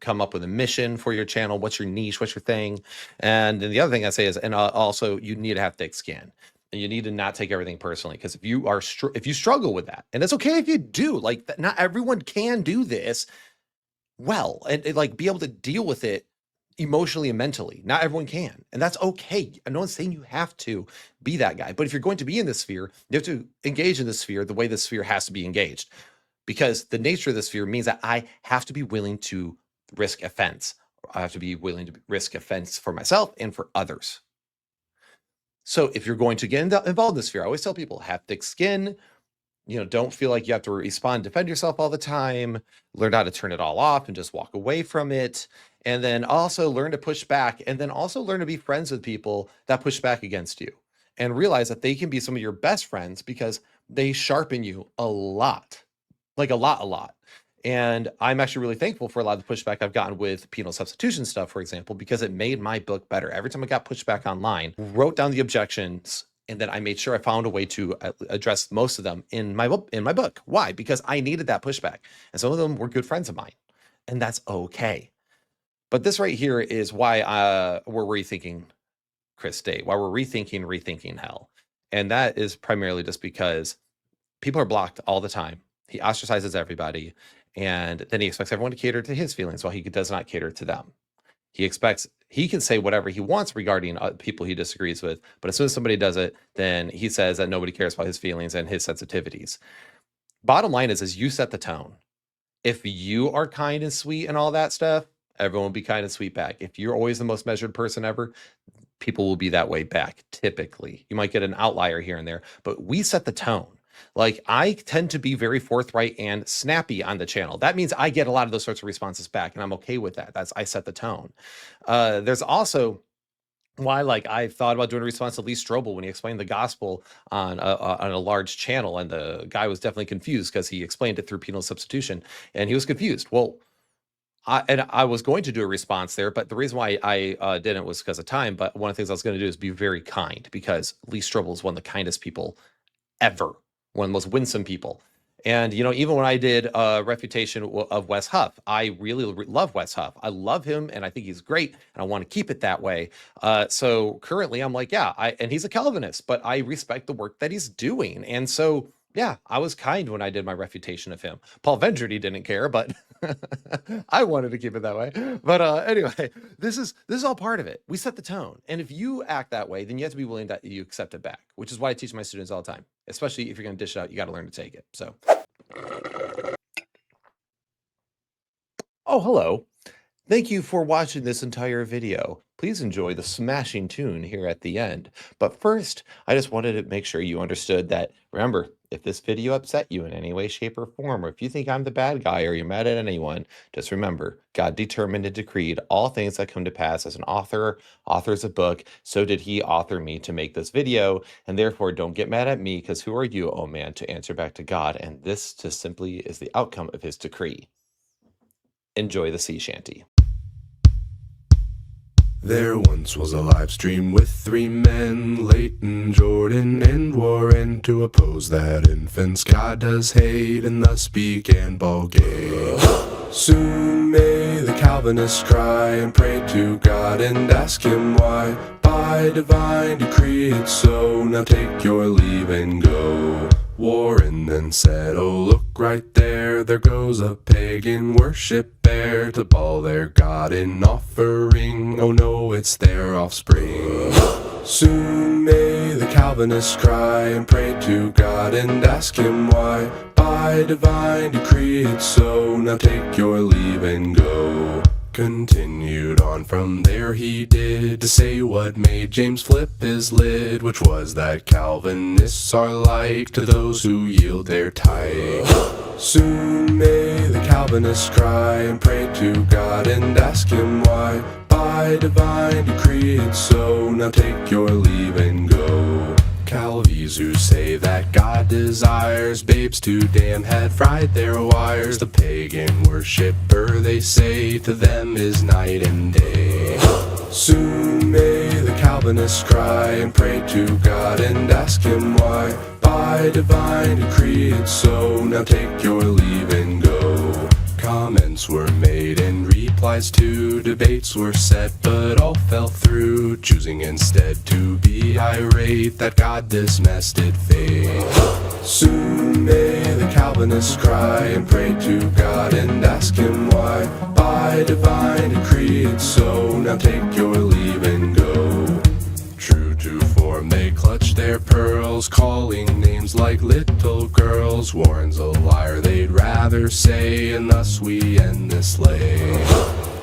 come up with a mission for your channel. What's your niche? What's your thing? And then the other thing I say is, and also you need to have thick skin. And you need to not take everything personally, because if you struggle with that, and it's okay if you do, like not everyone can do this well, and like be able to deal with it emotionally and mentally. Not everyone can, and that's okay. No one's saying you have to be that guy, but if you're going to be in this sphere, you have to engage in this sphere the way the sphere has to be engaged, because the nature of the sphere means that I have to be willing to risk offense. I have to be willing to risk offense for myself and for others. So if you're going to get involved in this sphere, I always tell people, have thick skin, don't feel like you have to respond, defend yourself all the time, learn how to turn it all off and just walk away from it. And then also learn to push back, and then also learn to be friends with people that push back against you, and realize that they can be some of your best friends because they sharpen you a lot, like a lot. And I'm actually really thankful for a lot of the pushback I've gotten with penal substitution stuff, for example, because it made my book better. Every time I got pushback online, wrote down the objections, and then I made sure I found a way to address most of them in my book. Why? Because I needed that pushback. And some of them were good friends of mine, and that's okay. But this right here is why we're rethinking Chris Day, why we're rethinking Hell. And that is primarily just because people are blocked all the time. He ostracizes everybody, and then he expects everyone to cater to his feelings while he does not cater to them. He can say whatever he wants regarding people he disagrees with, but as soon as somebody does it, then he says that nobody cares about his feelings and his sensitivities. Bottom line is you set the tone. If you are kind and sweet and all that stuff, everyone will be kind and sweet back. If you're always the most measured person ever, people will be that way back, typically. You might get an outlier here and there, but we set the tone. Like, I tend to be very forthright and snappy on the channel. That means I get a lot of those sorts of responses back, and I'm okay with that. I set the tone. There's also why, like, I thought about doing a response to Lee Strobel when he explained the gospel on a large channel, and the guy was definitely confused because he explained it through penal substitution, and he was confused. Well, I was going to do a response there, but the reason why I didn't was because of time. But one of the things I was going to do is be very kind, because Lee Strobel is one of the kindest people ever. One of the most winsome people. And, even when I did a refutation of Wes Huff, I really love Wes Huff. I love him, and I think he's great, and I want to keep it that way. So currently I'm like, and he's a Calvinist, but I respect the work that he's doing. And so, yeah, I was kind when I did my refutation of him. Paul Vendrady didn't care, but I wanted to keep it that way. But anyway, this is all part of it. We set the tone. And if you act that way, then you have to be willing that you accept it back, which is why I teach my students all the time. Especially if you're going to dish it out, you got to learn to take it. So, oh, hello. Thank you for watching this entire video. Please enjoy the smashing tune here at the end. But first, I just wanted to make sure you understood that, remember, if this video upset you in any way, shape, or form, or if you think I'm the bad guy or you're mad at anyone, just remember, God determined and decreed all things that come to pass. As an author authors a book, so did he author me to make this video, and therefore don't get mad at me, because who are you, oh man, to answer back to God? And this just simply is the outcome of his decree. Enjoy the sea shanty. There once was a live stream with 3 men, Leighton, Jordan, and Warren, to oppose that infants God does hate, and thus began Ballgate. Soon may the Calvinists cry and pray to God and ask him why. By divine decree it's so, now take your leave and go. Warren then said, oh look right there, there goes a pagan worship bear to bawl their God in offering, oh no, it's their offspring. Soon may the Calvinists cry and pray to God and ask him why. By divine decree it's so, now take your leave and go. Continued on from there he did to say what made James flip his lid, which was that Calvinists are like to those who yield their tithe. Soon may the Calvinists cry and pray to God and ask him why. By divine decree it's so, now take your leave and go. Calvies who say that God desires babes to damn had fried their wires. The pagan worshipper, they say, to them is night and day. Soon may the Calvinists cry and pray to God and ask him why. By divine decree it's so, now take your leave and go. Comments were made and replies to debates were set, but all fell through, choosing instead to be irate that God dismissed faith. Soon may the Calvinists cry and pray to God and ask him why. By divine decree it's so, now take your leave and go. True to form they clutch their pearls, calling names like little girls. Warren's a liar they'd rather say, and thus we end this lay.